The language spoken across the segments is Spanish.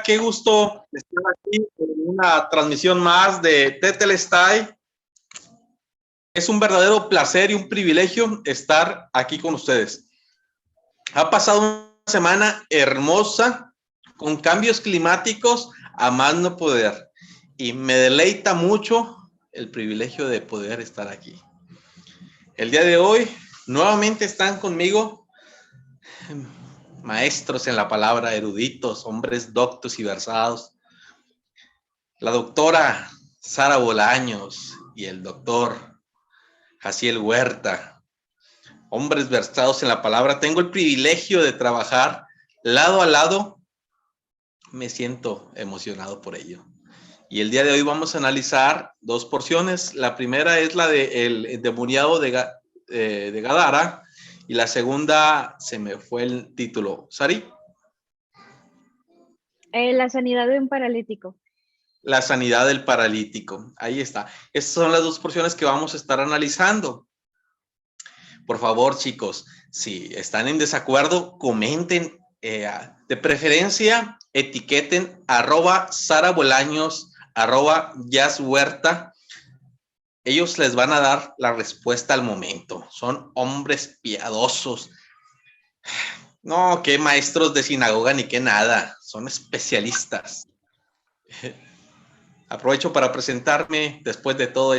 Qué gusto estar aquí en una transmisión más de Tetelestai. Es un verdadero placer y un privilegio estar aquí con ustedes. Ha pasado una semana hermosa con cambios climáticos a más no poder y me deleita mucho el privilegio de poder estar aquí. El día de hoy nuevamente están conmigo maestros en la palabra, eruditos, hombres doctos y versados. La doctora Sara Bolaños y el doctor Jaciel Huerta, hombres versados en la palabra. Tengo el privilegio de trabajar lado a lado. Me siento emocionado por ello. Y el día de hoy vamos a analizar dos porciones. La primera es la del endemoniado de Gadara y la segunda se me fue el título. ¿Sari? La sanidad de un paralítico. La sanidad del paralítico. Ahí está. Estas son las dos porciones que vamos a estar analizando. Por favor, chicos, si están en desacuerdo, comenten. De preferencia, etiqueten @SaraBolaños, @JazzHuerta. Ellos les van a dar la respuesta al momento. Son hombres piadosos. No, qué maestros de sinagoga ni qué nada. Son especialistas. Aprovecho para presentarme después de todo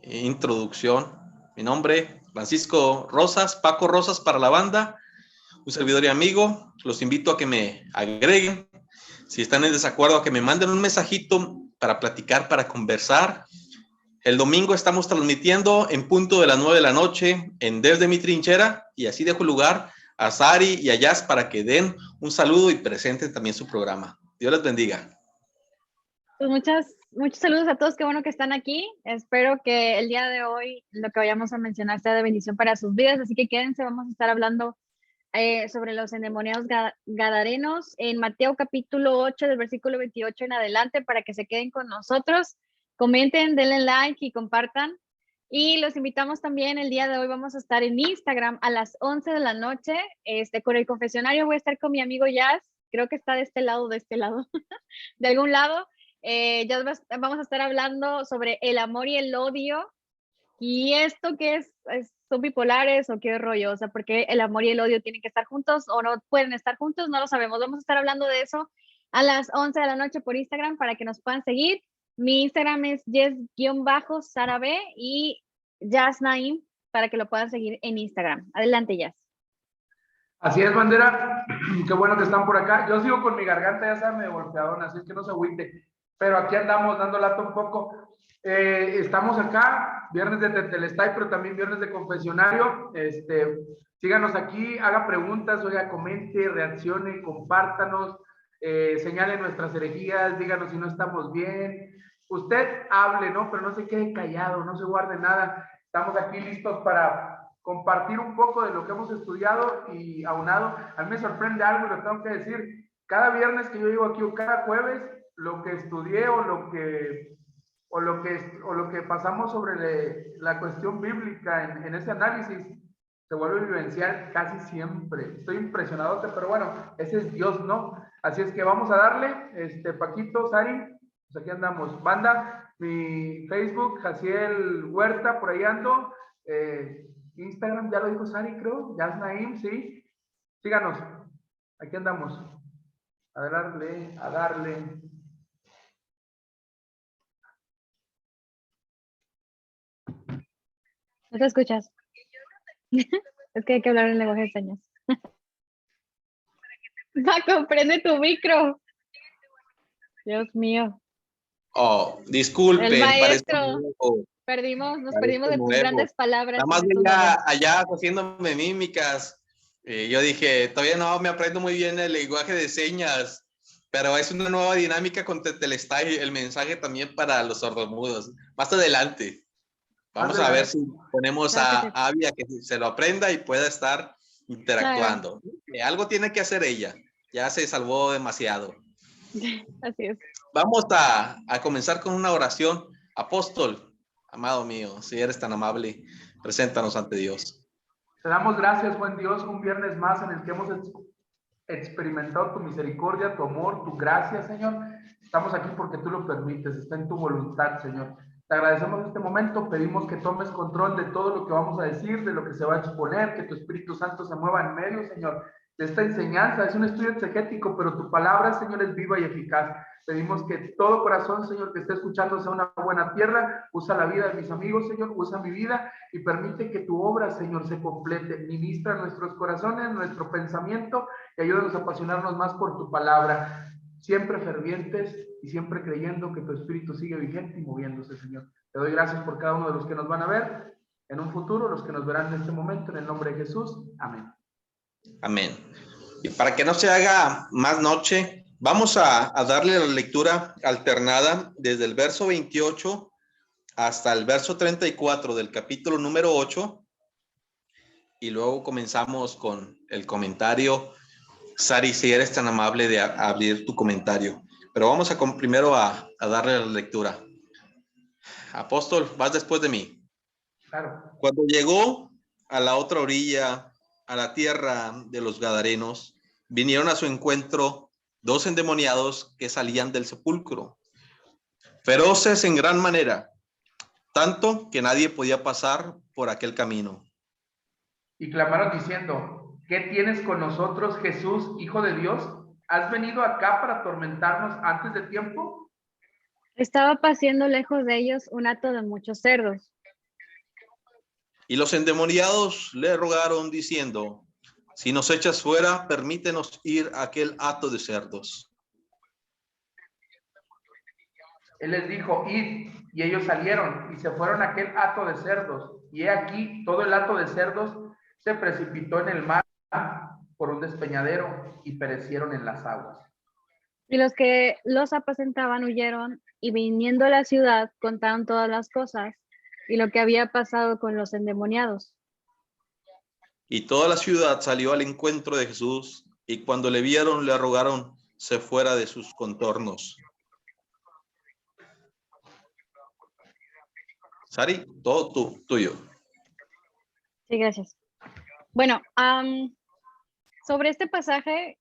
introducción. Mi nombre, Francisco Rosas, Paco Rosas para la banda, un servidor y amigo. Los invito a que me agreguen. Si están en desacuerdo, a que me manden un mensajito para platicar, para conversar. El domingo estamos transmitiendo en punto de las 9 de la noche en Desde mi Trinchera, y así dejo lugar a Sari y a Jazz para que den un saludo y presenten también su programa. Dios les bendiga. Pues muchos saludos a todos, qué bueno que están aquí. Espero que el día de hoy lo que vayamos a mencionar sea de bendición para sus vidas, así que quédense, vamos a estar hablando sobre los endemoniados gadarenos en Mateo capítulo 8 del versículo 28 en adelante, para que se queden con nosotros. Comenten, denle like y compartan. Y los invitamos también, el día de hoy vamos a estar en Instagram a las 11 de la noche. Con el confesionario voy a estar con mi amigo Jazz, creo que está de este lado, de algún lado. Ya vamos a estar hablando sobre el amor y el odio. ¿Y esto qué es? ¿Son bipolares o qué rollo? O sea, ¿por qué el amor y el odio tienen que estar juntos o no pueden estar juntos? No lo sabemos. Vamos a estar hablando de eso a las 11 de la noche por Instagram para que nos puedan seguir. Mi Instagram es Jess-Sara B y Jazz Naim para que lo puedan seguir en Instagram. Adelante, Jazz. Así es, bandera. Qué bueno que están por acá. Yo sigo con mi garganta, ya saben, medio golpeadona, así es que no se agüite. Pero aquí andamos dando lata un poco. Estamos acá, viernes de Tetelestai, pero también viernes de confesionario. Síganos aquí, haga preguntas, oiga, comente, reaccione, compártanos, señale nuestras herejías, díganos si no estamos bien. Usted hable, ¿no? Pero no se quede callado, no se guarde nada. Estamos aquí listos para compartir un poco de lo que hemos estudiado y aunado. A mí me sorprende algo y lo tengo que decir. Cada viernes que yo llego aquí o cada jueves, lo que estudié o lo que pasamos sobre la cuestión bíblica en ese análisis se vuelve vivencial casi siempre. Estoy impresionado, pero bueno, ese es Dios, ¿no? Así es que vamos a darle, Paquito, Sari, pues aquí andamos. Banda, mi Facebook, Jaciel Huerta, por ahí ando. Instagram, ya lo dijo Sari, creo. Jazz Naim, sí. Síganos. Aquí andamos. A darle, a darle. ¿No te escuchas? Es que hay que hablar en lenguaje de señas. Paco, prende tu micro. Dios mío. Oh, disculpen. El maestro. Nos perdimos de tus grandes palabras. Nada más veía allá haciéndome mímicas. Yo dije, todavía no me aprendo muy bien el lenguaje de señas, pero es una nueva dinámica con Tetelestai, el mensaje también para los sordomudos. Más adelante. Vamos a ver si ponemos a Avia que se lo aprenda y pueda estar interactuando. Claro. Algo tiene que hacer ella. Ya se salvó demasiado. Así es. Vamos a comenzar con una oración. Apóstol, amado mío, si eres tan amable, preséntanos ante Dios. Te damos gracias, buen Dios, un viernes más en el que hemos experimentado tu misericordia, tu amor, tu gracia, Señor. Estamos aquí porque tú lo permites, está en tu voluntad, Señor. Te agradecemos este momento, pedimos que tomes control de todo lo que vamos a decir, de lo que se va a exponer, que tu Espíritu Santo se mueva en medio, Señor, de esta enseñanza. Es un estudio exegético, pero tu palabra, Señor, es viva y eficaz. Pedimos que todo corazón, Señor, que esté escuchando sea una buena tierra. Usa la vida de mis amigos, Señor, usa mi vida y permite que tu obra, Señor, se complete. Ministra nuestros corazones, nuestro pensamiento y ayúdanos a apasionarnos más por tu palabra. Siempre fervientes y siempre creyendo que tu Espíritu sigue vigente y moviéndose, Señor. Te doy gracias por cada uno de los que nos van a ver en un futuro, los que nos verán en este momento, en el nombre de Jesús. Amén. Amén. Y para que no se haga más noche, vamos a darle la lectura alternada desde el verso 28 hasta el verso 34 del capítulo número 8 y luego comenzamos con el comentario. Sari, si eres tan amable de abrir tu comentario, pero vamos primero a darle la lectura. Apóstol, vas después de mí. Claro. Cuando llegó a la otra orilla, a la tierra de los Gadarenos, vinieron a su encuentro 2 endemoniados que salían del sepulcro, feroces en gran manera, tanto que nadie podía pasar por aquel camino. Y clamaron diciendo: ¿qué tienes con nosotros, Jesús, Hijo de Dios? ¿Has venido acá para atormentarnos antes de tiempo? Estaba paciendo lejos de ellos un hato de muchos cerdos. Y los endemoniados le rogaron diciendo: si nos echas fuera, permítenos ir a aquel hato de cerdos. Él les dijo: id. Y ellos salieron y se fueron a aquel hato de cerdos. Y he aquí, todo el hato de cerdos se precipitó en el mar por un despeñadero y perecieron en las aguas. Y los que los apacentaban huyeron y viniendo a la ciudad contaron todas las cosas y lo que había pasado con los endemoniados. Y toda la ciudad salió al encuentro de Jesús y cuando le vieron le rogaron se fuera de sus contornos. Sari, todo tuyo. Sí, gracias. Bueno, sobre este pasaje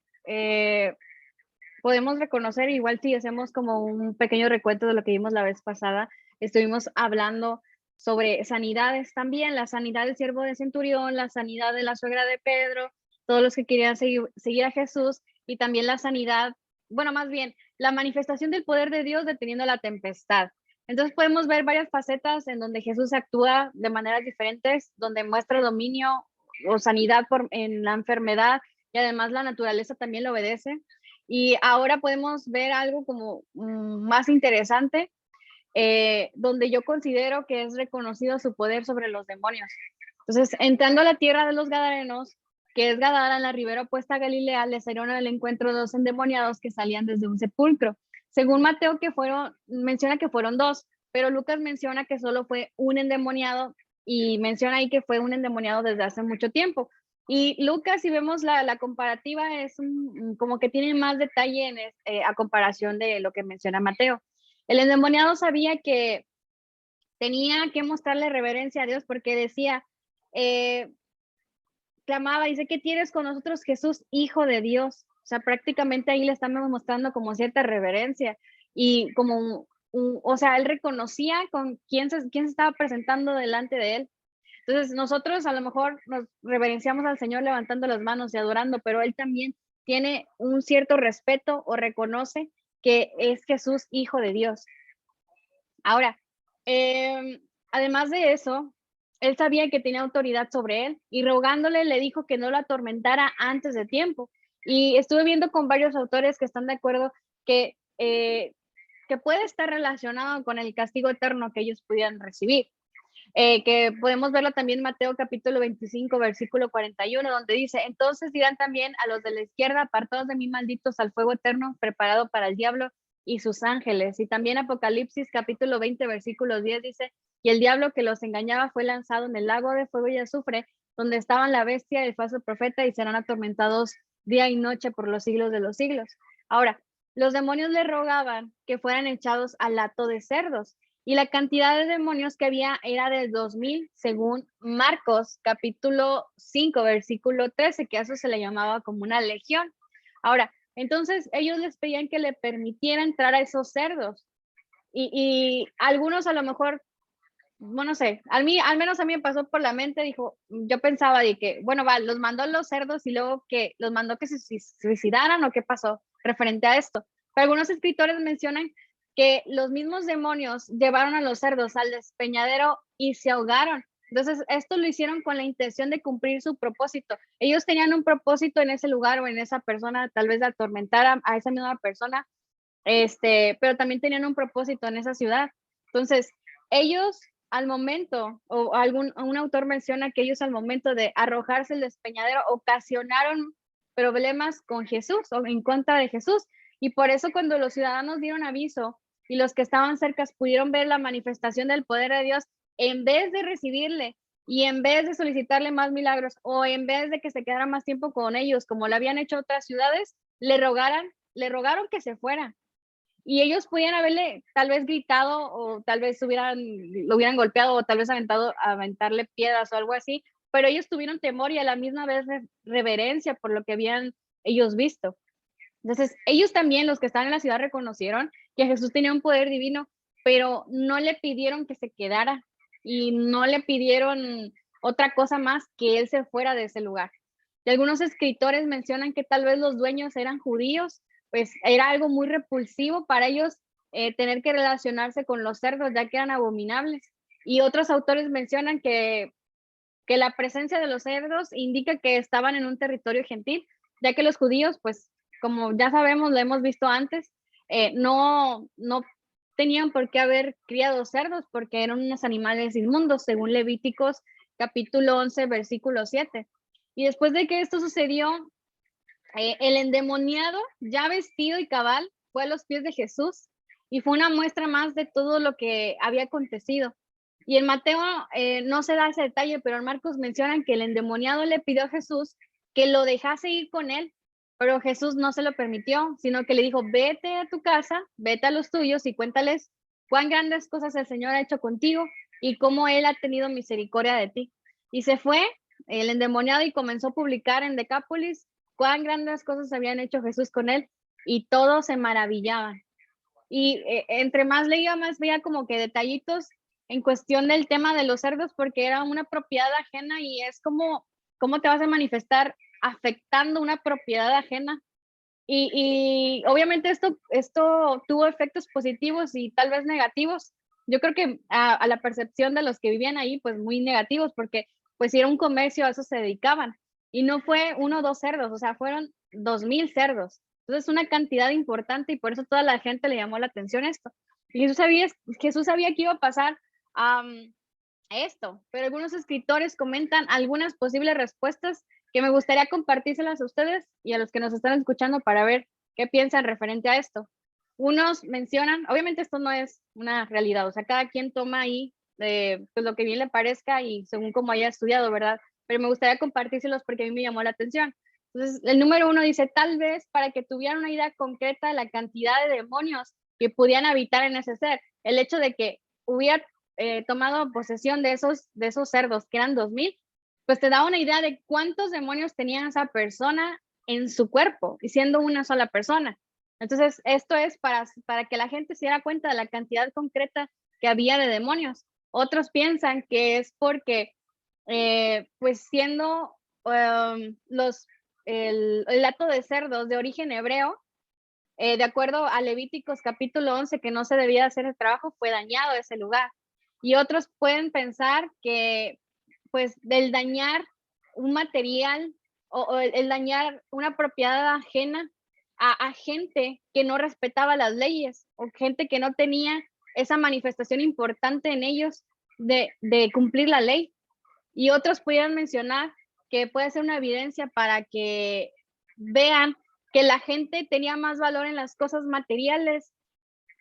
podemos reconocer, igual si hacemos como un pequeño recuento de lo que vimos la vez pasada, estuvimos hablando sobre sanidades también, la sanidad del siervo de Centurión, la sanidad de la suegra de Pedro, todos los que querían seguir a Jesús, y también la sanidad, bueno, más bien, la manifestación del poder de Dios deteniendo la tempestad. Entonces podemos ver varias facetas en donde Jesús actúa de maneras diferentes, donde muestra dominio o sanidad en la enfermedad, y además la naturaleza también lo obedece. Y ahora podemos ver algo como más interesante, donde yo considero que es reconocido su poder sobre los demonios. Entonces, entrando a la tierra de los Gadarenos, que es Gadara, en la ribera opuesta a Galilea, les salieron al encuentro 2 endemoniados que salían desde un sepulcro. Según Mateo, menciona que fueron 2, pero Lucas menciona que solo fue un endemoniado y menciona ahí que fue un endemoniado desde hace mucho tiempo. Y Lucas, si vemos la comparativa, es como que tiene más detalle a comparación de lo que menciona Mateo. El endemoniado sabía que tenía que mostrarle reverencia a Dios porque decía, clamaba, dice: ¿qué tienes con nosotros, Jesús, Hijo de Dios? O sea, prácticamente ahí le estamos mostrando como cierta reverencia y como, o sea, él reconocía con quién se estaba presentando delante de él. Entonces, nosotros a lo mejor nos reverenciamos al Señor levantando las manos y adorando, pero él también tiene un cierto respeto o reconoce que es Jesús, Hijo de Dios. Ahora, además de eso, él sabía que tenía autoridad sobre él y rogándole le dijo que no lo atormentara antes de tiempo. Y estuve viendo con varios autores que están de acuerdo que puede estar relacionado con el castigo eterno que ellos pudieran recibir. Que podemos verlo también en Mateo capítulo 25, versículo 41, donde dice: entonces dirán también a los de la izquierda: apartados de mí, malditos, al fuego eterno preparado para el diablo y sus ángeles. Y también Apocalipsis capítulo 20, versículo 10 dice: y el diablo que los engañaba fue lanzado en el lago de fuego y azufre, donde estaban la bestia y el falso profeta, y serán atormentados día y noche por los siglos de los siglos. Ahora, los demonios le rogaban que fueran echados al hato de cerdos. Y la cantidad de demonios que había era de 2000, según Marcos capítulo 5, versículo 13, que a eso se le llamaba como una legión. Ahora, entonces ellos les pedían que le permitiera entrar a esos cerdos. Y algunos a lo mejor, bueno, no sé, al menos a mí me pasó por la mente, dijo, yo pensaba de que, bueno, va, los mandó los cerdos y luego que los mandó que se suicidaran o qué pasó referente a esto. Pero algunos escritores mencionan que los mismos demonios llevaron a los cerdos al despeñadero y se ahogaron. Entonces, esto lo hicieron con la intención de cumplir su propósito. Ellos tenían un propósito en ese lugar o en esa persona, tal vez de atormentar a esa misma persona, pero también tenían un propósito en esa ciudad. Entonces, ellos al momento, o un autor menciona que ellos al momento de arrojarse el despeñadero ocasionaron problemas con Jesús o en contra de Jesús. Y por eso cuando los ciudadanos dieron aviso y los que estaban cerca pudieron ver la manifestación del poder de Dios, en vez de recibirle y en vez de solicitarle más milagros o en vez de que se quedara más tiempo con ellos, como lo habían hecho otras ciudades, le rogaron que se fuera. Y ellos podían haberle tal vez gritado o tal vez lo hubieran golpeado o tal vez aventarle piedras o algo así, pero ellos tuvieron temor y a la misma vez reverencia por lo que habían ellos visto. Entonces, ellos también, los que estaban en la ciudad, reconocieron que Jesús tenía un poder divino, pero no le pidieron que se quedara y no le pidieron otra cosa más que él se fuera de ese lugar. Y algunos escritores mencionan que tal vez los dueños eran judíos, pues era algo muy repulsivo para ellos tener que relacionarse con los cerdos, ya que eran abominables. Y otros autores mencionan que la presencia de los cerdos indica que estaban en un territorio gentil, ya que los judíos, pues como ya sabemos, lo hemos visto antes, no tenían por qué haber criado cerdos porque eran unos animales inmundos, según Levíticos capítulo 11, versículo 7. Y después de que esto sucedió, el endemoniado, ya vestido y cabal, fue a los pies de Jesús y fue una muestra más de todo lo que había acontecido. Y en Mateo no se da ese detalle, pero en Marcos mencionan que el endemoniado le pidió a Jesús que lo dejase ir con él, pero Jesús no se lo permitió, sino que le dijo, vete a tu casa, vete a los tuyos y cuéntales cuán grandes cosas el Señor ha hecho contigo y cómo Él ha tenido misericordia de ti. Y se fue el endemoniado y comenzó a publicar en Decápolis cuán grandes cosas habían hecho Jesús con él y todos se maravillaban. Y entre más leía, más veía como que detallitos en cuestión del tema de los cerdos, porque era una propiedad ajena y es como, ¿cómo te vas a manifestar afectando una propiedad ajena? Y obviamente esto tuvo efectos positivos y tal vez negativos. Yo creo que a la percepción de los que vivían ahí, pues muy negativos, porque pues si era un comercio, a eso se dedicaban. Y no fue 1 o 2 cerdos, o sea, fueron 2,000 cerdos. Entonces, una cantidad importante y por eso toda la gente le llamó la atención esto. Y Jesús sabía que iba a pasar esto, pero algunos escritores comentan algunas posibles respuestas que me gustaría compartírselas a ustedes y a los que nos están escuchando para ver qué piensan referente a esto. Unos mencionan, obviamente esto no es una realidad, o sea, cada quien toma ahí pues lo que bien le parezca y según como haya estudiado, ¿verdad? Pero me gustaría compartírselos porque a mí me llamó la atención. Entonces, el número 1 dice, tal vez para que tuvieran una idea concreta de la cantidad de demonios que pudieran habitar en ese ser, el hecho de que hubiera tomado posesión de esos cerdos, que eran 2,000, pues te da una idea de cuántos demonios tenía esa persona en su cuerpo, y siendo una sola persona. Entonces, esto es para que la gente se diera cuenta de la cantidad concreta que había de demonios. Otros piensan que es porque, pues siendo el hato de cerdos de origen hebreo, de acuerdo a Levíticos capítulo 11, que no se debía hacer el trabajo, fue dañado ese lugar. Y otros pueden pensar que, pues, del dañar un material o el dañar una propiedad ajena a gente que no respetaba las leyes o gente que no tenía esa manifestación importante en ellos de cumplir la ley. Y otros pudieran mencionar que puede ser una evidencia para que vean que la gente tenía más valor en las cosas materiales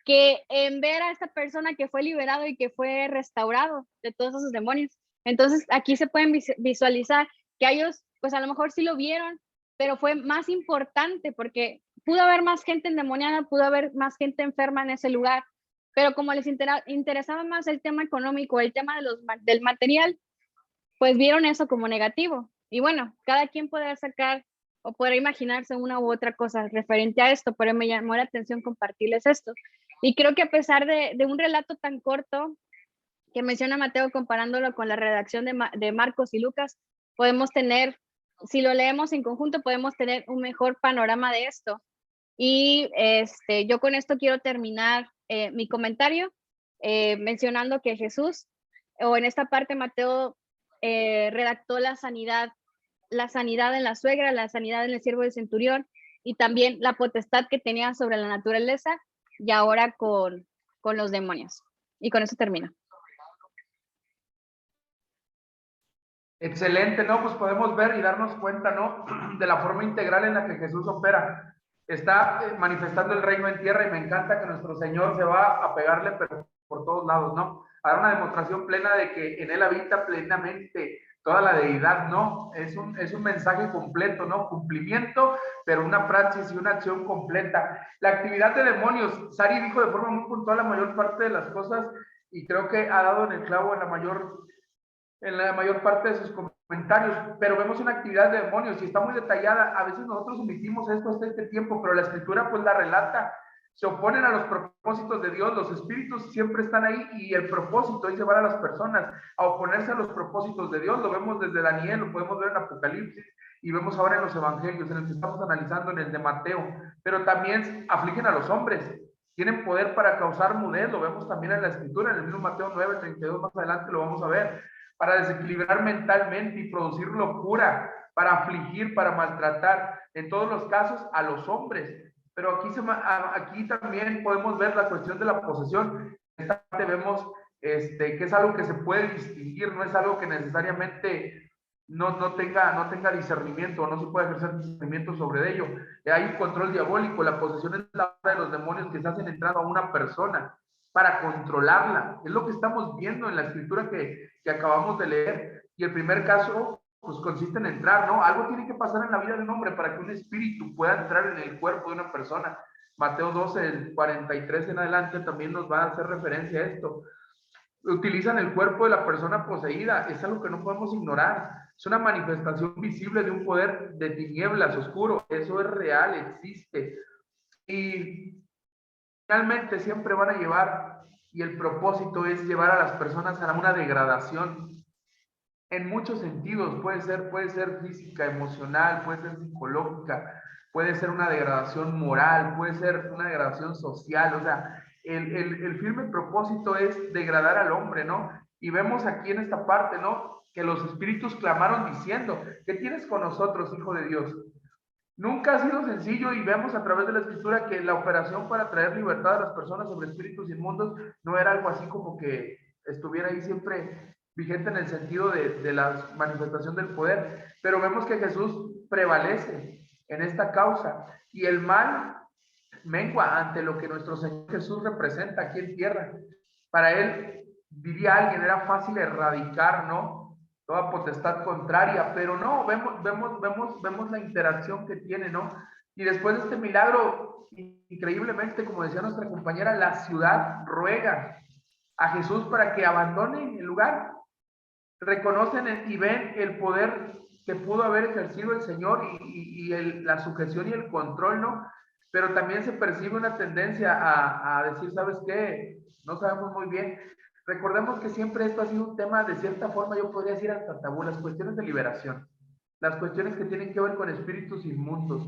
que en ver a esta persona que fue liberado y que fue restaurado de todos esos demonios. Entonces, aquí se pueden visualizar que ellos, pues a lo mejor sí lo vieron, pero fue más importante porque pudo haber más gente endemoniada, pudo haber más gente enferma en ese lugar, pero como les interesaba más el tema económico, el tema del material, pues vieron eso como negativo. Y bueno, cada quien puede sacar o podrá imaginarse una u otra cosa referente a esto, pero me llamó la atención compartirles esto. Y creo que a pesar de un relato tan corto que menciona Mateo comparándolo con la redacción de Marcos y Lucas, podemos tener, si lo leemos en conjunto, podemos tener un mejor panorama de esto. Y yo con esto quiero terminar mi comentario mencionando que Jesús, o en esta parte Mateo redactó la sanidad en la suegra, la sanidad en el siervo del centurión y también la potestad que tenía sobre la naturaleza y ahora con los demonios. Y con eso termino. Excelente, ¿no? Pues podemos ver y darnos cuenta, ¿no? De la forma integral en la que Jesús opera. Está manifestando el reino en tierra y me encanta que nuestro Señor se va a pegarle por todos lados, ¿no? A dar una demostración plena de que en Él habita plenamente toda la deidad, ¿no? Es un mensaje completo, ¿no? Cumplimiento, pero una praxis y una acción completa. La actividad de demonios, Sari dijo de forma muy puntual la mayor parte de las cosas y creo que ha dado en el clavo en la mayor parte de sus comentarios, pero vemos una actividad de demonios y está muy detallada. A veces nosotros omitimos esto hasta este tiempo, pero la escritura pues la relata. Se oponen a los propósitos de Dios, los espíritus siempre están ahí y el propósito es llevar a las personas a oponerse a los propósitos de Dios. Lo vemos desde Daniel, lo podemos ver en Apocalipsis y vemos ahora en los evangelios, en el que estamos analizando, en el de Mateo, pero también afligen a los hombres. Tienen poder para causar mudez, lo vemos también en la escritura, en el mismo Mateo 9:32, más adelante lo vamos a ver, para desequilibrar mentalmente y producir locura, para afligir, para maltratar, en todos los casos a los hombres. Pero aquí también podemos ver la cuestión de la posesión. En esta parte vemos que es algo que se puede distinguir, no es algo que necesariamente no tenga discernimiento, no se puede ejercer discernimiento sobre ello. Hay un control diabólico, la posesión es la obra de los demonios que se hacen entrando a una persona para controlarla. Es lo que estamos viendo en la escritura que acabamos de leer. Y el primer caso, pues consiste en entrar, ¿no? Algo tiene que pasar en la vida de un hombre para que un espíritu pueda entrar en el cuerpo de una persona. Mateo 12, el 43 en adelante también nos va a hacer referencia a esto. Utilizan el cuerpo de la persona poseída, es algo que no podemos ignorar. Es una manifestación visible de un poder de tinieblas oscuro. Eso es real, existe. Y finalmente siempre van a llevar, y el propósito es llevar a las personas a una degradación en muchos sentidos. Puede ser física, emocional, puede ser psicológica, puede ser una degradación moral, puede ser una degradación social. O sea, el firme propósito es degradar al hombre, ¿no? Y vemos aquí en esta parte, ¿no? Que los espíritus clamaron diciendo: ¿qué tienes con nosotros, Hijo de Dios? Nunca ha sido sencillo y vemos a través de la escritura que la operación para traer libertad a las personas sobre espíritus inmundos no era algo así como que estuviera ahí siempre vigente en el sentido de la manifestación del poder, pero vemos que Jesús prevalece en esta causa y el mal mengua ante lo que nuestro Señor Jesús representa aquí en tierra. Para él, diría alguien, era fácil erradicar, ¿no?, toda potestad contraria, pero no, vemos la interacción que tiene, ¿no? Y después de este milagro, increíblemente, como decía nuestra compañera, la ciudad ruega a Jesús para que abandone el lugar. Reconocen y ven el poder que pudo haber ejercido el Señor y la sujeción y el control, ¿no? Pero también se percibe una tendencia a decir: ¿sabes qué? No sabemos muy bien. Recordemos que siempre esto ha sido un tema, de cierta forma, yo podría decir hasta tabú, las cuestiones de liberación, las cuestiones que tienen que ver con espíritus inmundos.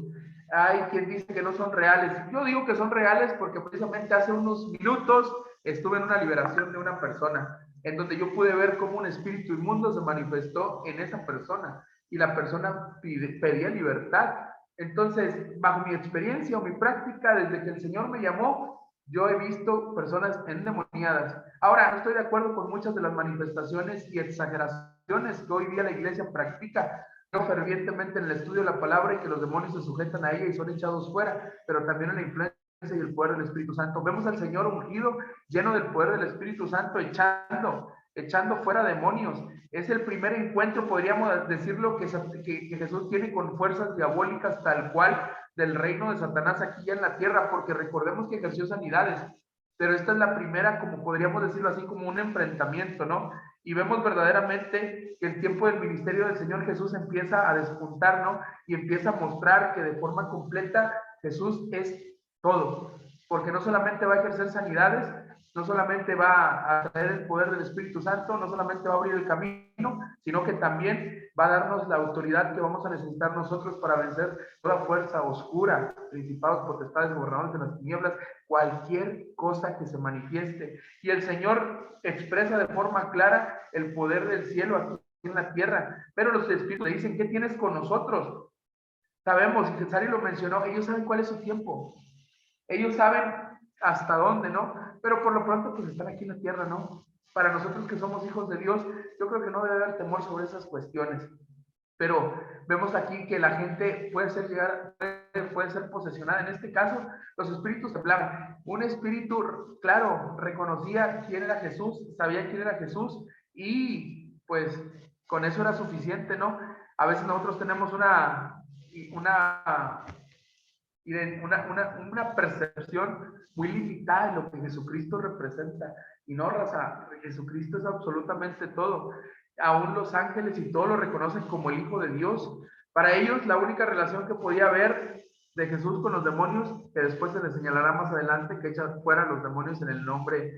Hay quien dice que no son reales. Yo digo que son reales porque precisamente hace unos minutos estuve en una liberación de una persona, en donde yo pude ver cómo un espíritu inmundo se manifestó en esa persona y la persona pedía libertad. Entonces, bajo mi experiencia o mi práctica, desde que el Señor me llamó, yo he visto personas endemoniadas. Ahora, no estoy de acuerdo con muchas de las manifestaciones y exageraciones que hoy día la iglesia practica. Yo fervientemente en el estudio de la palabra y que los demonios se sujetan a ella y son echados fuera, pero también en la influencia y el poder del Espíritu Santo. Vemos al Señor ungido, lleno del poder del Espíritu Santo, echando fuera demonios. Es el primer encuentro, podríamos decirlo, que Jesús tiene con fuerzas diabólicas tal cual del reino de Satanás aquí ya en la tierra, porque recordemos que ejerció sanidades, pero esta es la primera, como podríamos decirlo así, como un enfrentamiento, ¿no? Y vemos verdaderamente que el tiempo del ministerio del Señor Jesús empieza a despuntar, ¿no? Y empieza a mostrar que de forma completa Jesús es todo, porque no solamente va a ejercer sanidades, no solamente va a traer el poder del Espíritu Santo, no solamente va a abrir el camino, sino que también va a darnos la autoridad que vamos a necesitar nosotros para vencer toda fuerza oscura, principados, potestades, gobernadores de las tinieblas, cualquier cosa que se manifieste. Y el Señor expresa de forma clara el poder del cielo aquí en la tierra, pero los espíritus le dicen, ¿qué tienes con nosotros? Sabemos, y Cesari lo mencionó, ellos saben cuál es su tiempo, ellos saben hasta dónde, ¿no? Pero por lo pronto, pues están aquí en la tierra, ¿no? Para nosotros que somos hijos de Dios, yo creo que no debe haber temor sobre esas cuestiones. Pero vemos aquí que la gente puede ser posesionada. En este caso, los espíritus hablaban. Un espíritu, claro, reconocía quién era Jesús, sabía quién era Jesús y pues con eso era suficiente, ¿no? A veces nosotros tenemos una percepción muy limitada de lo que Jesucristo representa. Y no, raza, Jesucristo es absolutamente todo. Aún los ángeles y todos lo reconocen como el Hijo de Dios. Para ellos, la única relación que podía haber de Jesús con los demonios, que después se les señalará más adelante, que echan fuera los demonios en el nombre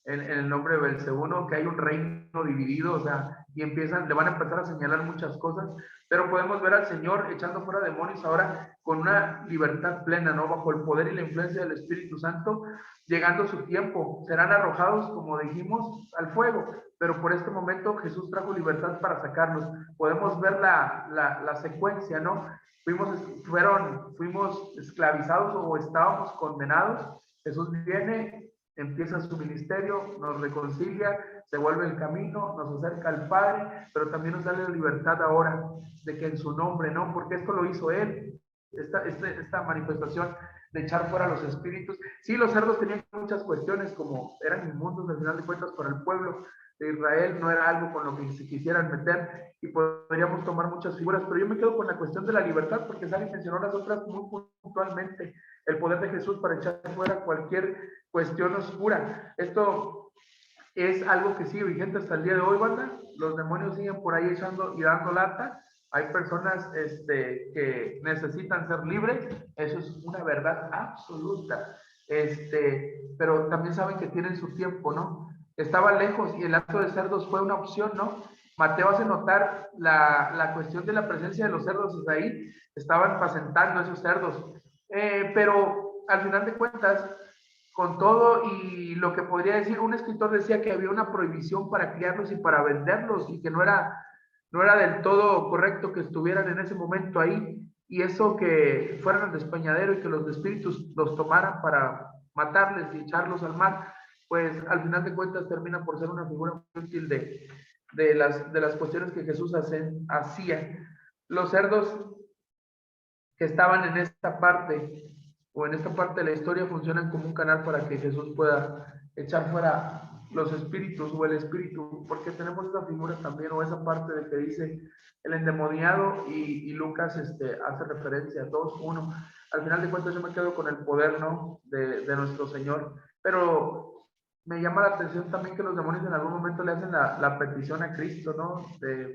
de Belcebú, ¿no? Que hay un reino dividido, o sea, y le van a empezar a señalar muchas cosas, pero podemos ver al Señor echando fuera demonios ahora con una libertad plena, ¿no? Bajo el poder y la influencia del Espíritu Santo, llegando su tiempo, serán arrojados, como dijimos, al fuego, pero por este momento Jesús trajo libertad para sacarlos. Podemos ver la secuencia, ¿no? Fuimos esclavizados o estábamos condenados. Jesús viene, empieza su ministerio, nos reconcilia, se vuelve el camino, nos acerca al Padre, pero también nos da la libertad ahora de que en su nombre, ¿no? Porque esto lo hizo Él, esta manifestación de echar fuera los espíritus. Sí, los cerdos tenían muchas cuestiones, como eran inmundos al final de cuentas para el pueblo de Israel, no era algo con lo que se quisieran meter y podríamos tomar muchas figuras, pero yo me quedo con la cuestión de la libertad, porque Sally mencionó las otras muy puntualmente, el poder de Jesús para echar fuera cualquier cuestión oscura. Esto es algo que sigue vigente hasta el día de hoy, banda. Los demonios siguen por ahí echando y dando lata. Hay personas que necesitan ser libres, eso es una verdad absoluta. Pero también saben que tienen su tiempo, ¿no? Estaba lejos y el acto de cerdos fue una opción, ¿no? Mateo hace notar la cuestión de la presencia de los cerdos desde ahí, estaban apacentando esos cerdos. Pero al final de cuentas, con todo y lo que podría decir, un escritor decía que había una prohibición para criarlos y para venderlos y que no era del todo correcto que estuvieran en ese momento ahí, y eso que fueran al despeñadero y que los espíritus los tomaran para matarles y echarlos al mar, pues al final de cuentas termina por ser una figura muy útil de las cuestiones que Jesús hacía. Los cerdos que estaban en esta parte o en esta parte de la historia funcionan como un canal para que Jesús pueda echar fuera los espíritus o el espíritu, porque tenemos esa figura también o esa parte de que dice el endemoniado y Lucas hace referencia a 2:1. Al final de cuentas yo me quedo con el poder, ¿no? de nuestro Señor, pero me llama la atención también que los demonios en algún momento le hacen la petición a Cristo, ¿no?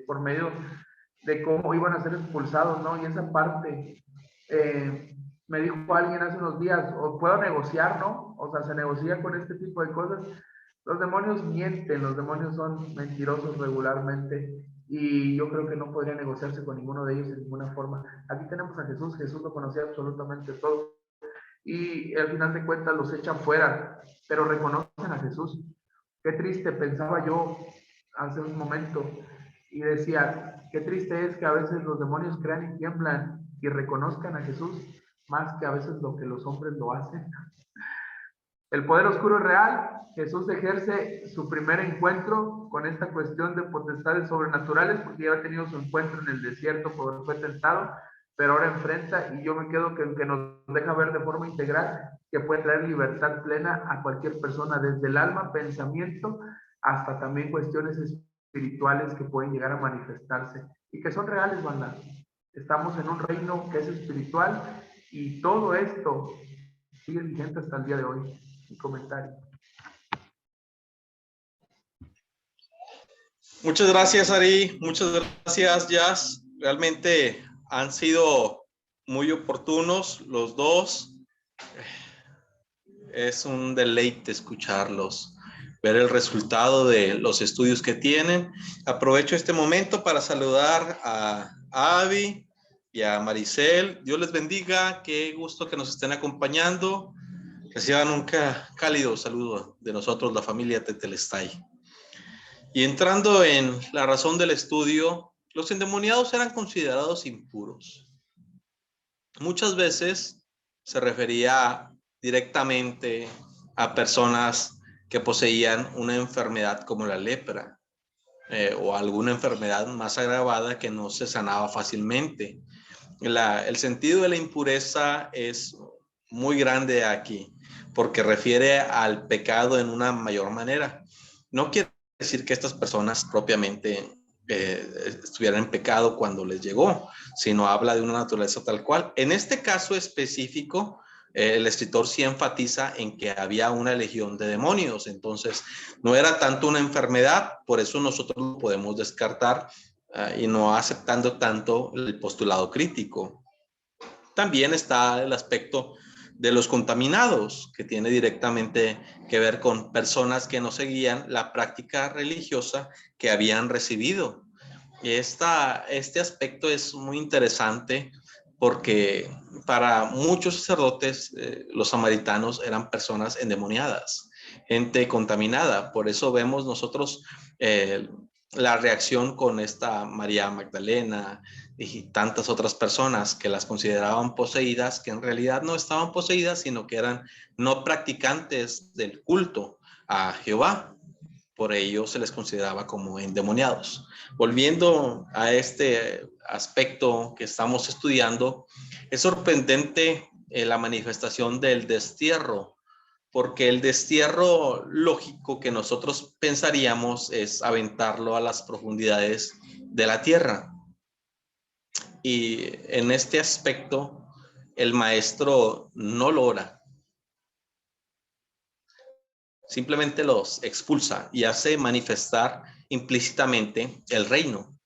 Por medio de cómo iban a ser expulsados, ¿no? Y esa parte, me dijo alguien hace unos días, o puedo negociar, ¿no? O sea, se negocia con este tipo de cosas. Los demonios mienten, los demonios son mentirosos regularmente y yo creo que no podría negociarse con ninguno de ellos de ninguna forma. Aquí tenemos a Jesús, Jesús lo conocía absolutamente todo y al final de cuentas los echan fuera, pero reconocen a Jesús. Qué triste, pensaba yo hace un momento y decía, qué triste es que a veces los demonios crean y tiemblan y reconozcan a Jesús más que a veces lo que los hombres lo hacen. El poder oscuro es real. Jesús ejerce su primer encuentro con esta cuestión de potestades sobrenaturales porque ya ha tenido su encuentro en el desierto porque fue tentado, pero ahora enfrenta y yo me quedo que nos deja ver de forma integral que puede traer libertad plena a cualquier persona, desde el alma, pensamiento, hasta también cuestiones espirituales que pueden llegar a manifestarse y que son reales, banda. Estamos en un reino que es espiritual y todo esto sigue vigente hasta el día de hoy. Mi comentario. Muchas gracias, Ari. Muchas gracias, Jazz. Realmente han sido muy oportunos los dos. Es un deleite escucharlos, ver el resultado de los estudios que tienen. Aprovecho este momento para saludar a Avi y a Maricel. Dios les bendiga. Qué gusto que nos estén acompañando. Reciban un cálido saludo de nosotros, la familia Tetelestai. Y entrando en la razón del estudio, los endemoniados eran considerados impuros. Muchas veces se refería directamente a personas que poseían una enfermedad como la lepra o alguna enfermedad más agravada que no se sanaba fácilmente. El sentido de la impureza es muy grande aquí porque refiere al pecado en una mayor manera. No quiere decir que estas personas propiamente estuvieran en pecado cuando les llegó, sino habla de una naturaleza tal cual. En este caso específico, el escritor sí enfatiza en que había una legión de demonios, entonces no era tanto una enfermedad, por eso nosotros lo podemos descartar y no aceptando tanto el postulado crítico. También está el aspecto de los contaminados, que tiene directamente que ver con personas que no seguían la práctica religiosa que habían recibido. Y este aspecto es muy interesante porque para muchos sacerdotes, los samaritanos eran personas endemoniadas, gente contaminada. Por eso vemos nosotros la reacción con esta María Magdalena y tantas otras personas que las consideraban poseídas, que en realidad no estaban poseídas, sino que eran no practicantes del culto a Jehová. Por ello se les consideraba como endemoniados. Volviendo a este aspecto que estamos estudiando, es sorprendente la manifestación del destierro, porque el destierro lógico que nosotros pensaríamos es aventarlo a las profundidades de la tierra. Y en este aspecto, el maestro no lo ora. Simplemente los expulsa y hace manifestar implícitamente el reino.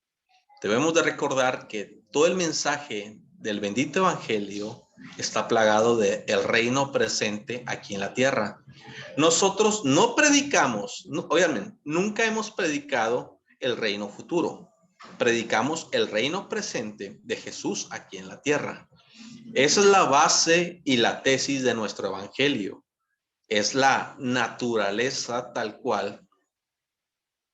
Debemos de recordar que todo el mensaje del bendito evangelio está plagado de el reino presente aquí en la tierra. Nosotros no predicamos, oigan, nunca hemos predicado el reino futuro. Predicamos el reino presente de Jesús aquí en la tierra. Esa es la base y la tesis de nuestro evangelio. Es la naturaleza tal cual,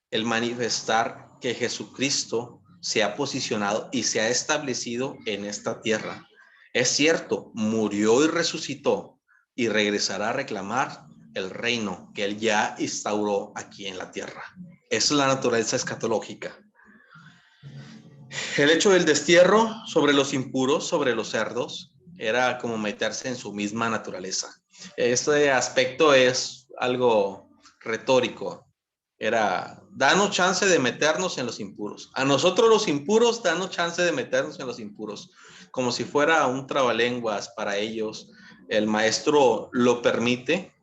el manifestar que Jesucristo se ha posicionado y se ha establecido en esta tierra. Es cierto, murió y resucitó y regresará a reclamar el reino que él ya instauró aquí en la tierra. Esa es la naturaleza escatológica. El hecho del destierro sobre los impuros, sobre los cerdos, era como meterse en su misma naturaleza. Este aspecto es algo retórico. Era, danos chance de meternos en los impuros. A nosotros los impuros, danos chance de meternos en los impuros. Como si fuera un trabalenguas para ellos. El maestro lo permite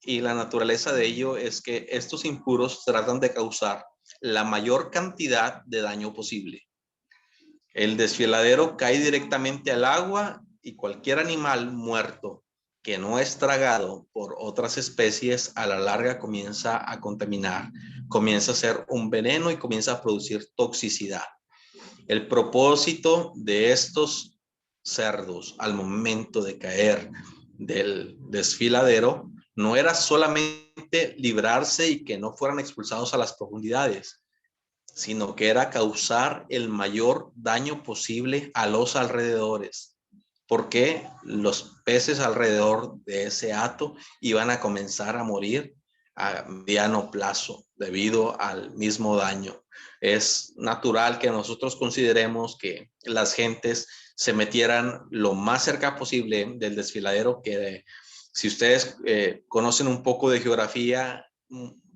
y la naturaleza de ello es que estos impuros tratan de causar la mayor cantidad de daño posible. El desfiladero cae directamente al agua y cualquier animal muerto que no es tragado por otras especies a la larga comienza a contaminar, comienza a ser un veneno y comienza a producir toxicidad. El propósito de estos cerdos al momento de caer del desfiladero no era solamente librarse y que no fueran expulsados a las profundidades, sino que era causar el mayor daño posible a los alrededores, porque los peces alrededor de ese hato iban a comenzar a morir a mediano plazo debido al mismo daño. Es natural que nosotros consideremos que las gentes se metieran lo más cerca posible del desfiladero, que si ustedes conocen un poco de geografía,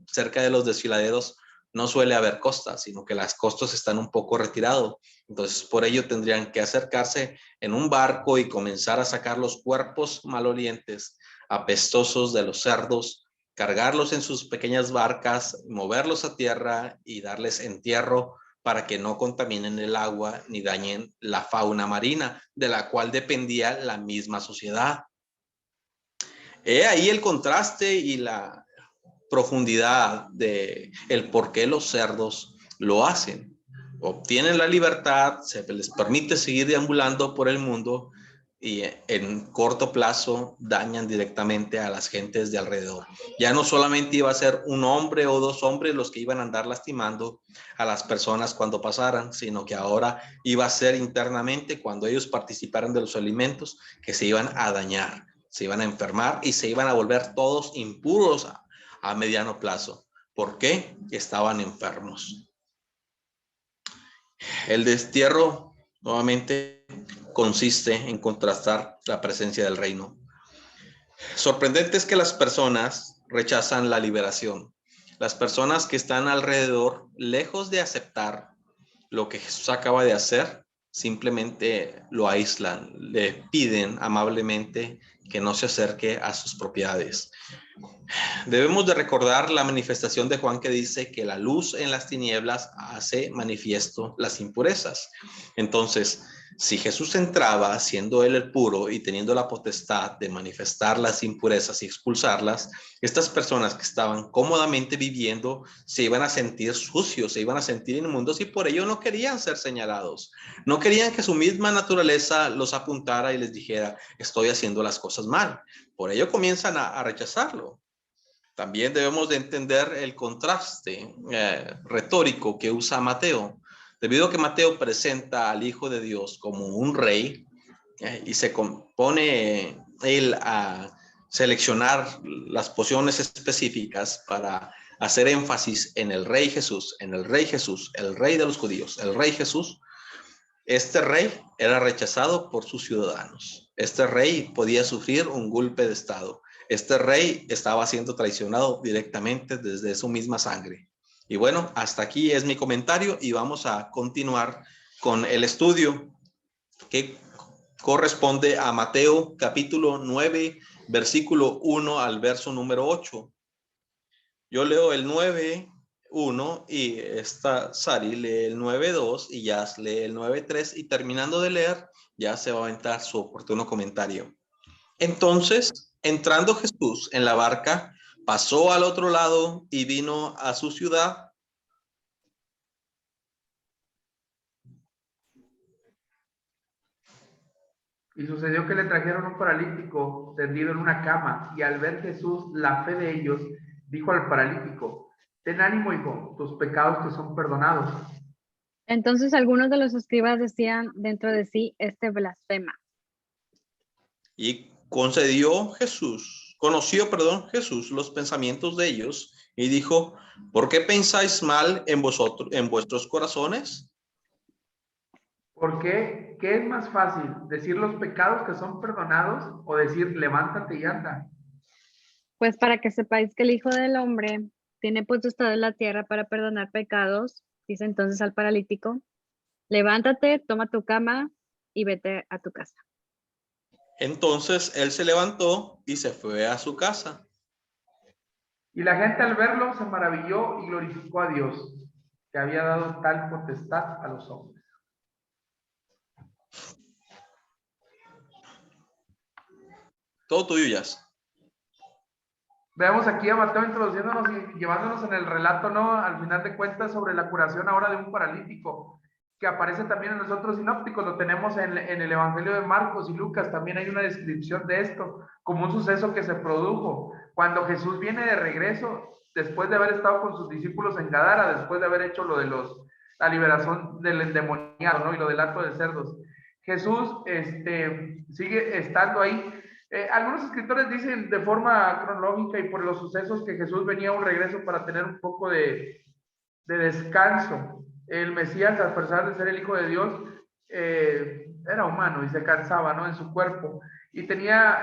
cerca de los desfiladeros no suele haber costas, sino que las costas están un poco retirados. Entonces, por ello tendrían que acercarse en un barco y comenzar a sacar los cuerpos malolientes, apestosos de los cerdos cargarlos en sus pequeñas barcas, moverlos a tierra y darles entierro para que no contaminen el agua ni dañen la fauna marina, de la cual dependía la misma sociedad. He ahí el contraste y la profundidad de el por qué los cerdos lo hacen. Obtienen la libertad, se les permite seguir deambulando por el mundo y en corto plazo dañan directamente a las gentes de alrededor. Ya no solamente iba a ser un hombre o dos hombres los que iban a andar lastimando a las personas cuando pasaran, sino que ahora iba a ser internamente cuando ellos participaran de los alimentos que se iban a dañar, se iban a enfermar y se iban a volver todos impuros a mediano plazo. ¿Por qué? Estaban enfermos. El destierro, nuevamente, consiste en contrastar la presencia del reino. Sorprendente es que las personas rechazan la liberación. Las personas que están alrededor, lejos de aceptar lo que Jesús acaba de hacer, simplemente lo aíslan, le piden amablemente que no se acerque a sus propiedades. Debemos de recordar la manifestación de Juan que dice que la luz en las tinieblas hace manifiesto las impurezas. Entonces, si Jesús entraba siendo él el puro y teniendo la potestad de manifestar las impurezas y expulsarlas, estas personas que estaban cómodamente viviendo se iban a sentir sucios, se iban a sentir inmundos y por ello no querían ser señalados. No querían que su misma naturaleza los apuntara y les dijera, estoy haciendo las cosas mal. Por ello comienzan a rechazarlo. También debemos de entender el contraste retórico que usa Mateo. Debido a que Mateo presenta al Hijo de Dios como un rey y se pone él a seleccionar las porciones específicas para hacer énfasis en el Rey Jesús, en el Rey Jesús, el Rey de los judíos, el Rey Jesús. Este rey era rechazado por sus ciudadanos. Este rey podía sufrir un golpe de estado. Este rey estaba siendo traicionado directamente desde su misma sangre. Y bueno, hasta aquí es mi comentario y vamos a continuar con el estudio que corresponde a Mateo capítulo 9, versículo 1 al verso número 8. Yo leo el 9:1 y esta Sari lee el 9:2 y Jazz lee el 9:3 y terminando de leer ya se va a aventar su oportuno comentario. Entonces, entrando Jesús en la barca, pasó al otro lado y vino a su ciudad. Y sucedió que le trajeron un paralítico tendido en una cama, y al ver Jesús la fe de ellos, dijo al paralítico, ten ánimo, hijo, tus pecados te son perdonados. Entonces algunos de los escribas decían dentro de sí, este blasfema. Y conoció Jesús los pensamientos de ellos y dijo, ¿por qué pensáis mal en vuestros corazones? ¿Por qué? ¿Qué es más fácil? ¿Decir los pecados que son perdonados o decir levántate y anda? Pues para que sepáis que el Hijo del Hombre tiene potestad en la tierra para perdonar pecados, dice entonces al paralítico, levántate, toma tu cama y vete a tu casa. Entonces él se levantó y se fue a su casa. Y la gente al verlo se maravilló y glorificó a Dios, que había dado tal potestad a los hombres. Todo tuyo, Jazz. Veamos aquí a Mateo introduciéndonos y llevándonos en el relato, ¿no? Al final de cuentas, sobre la curación ahora de un paralítico, que aparece también en los otros sinópticos, lo tenemos en el Evangelio de Marcos y Lucas, también hay una descripción de esto, como un suceso que se produjo cuando Jesús viene de regreso, después de haber estado con sus discípulos en Gadara, después de haber hecho lo de la liberación del endemoniado, ¿no? Y lo del hato de cerdos. Jesús sigue estando ahí. Algunos escritores dicen de forma cronológica y por los sucesos que Jesús venía a un regreso para tener un poco de descanso. El Mesías, a pesar de ser el Hijo de Dios, era humano y se cansaba, ¿no? En su cuerpo y tenía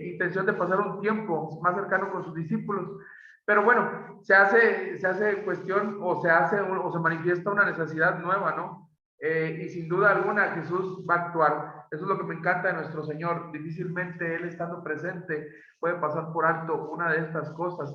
intención de pasar un tiempo más cercano con sus discípulos. Pero bueno, se hace cuestión o se manifiesta una necesidad nueva, ¿no? Y sin duda alguna Jesús va a actuar. Eso es lo que me encanta de nuestro Señor. Difícilmente Él estando presente puede pasar por alto una de estas cosas.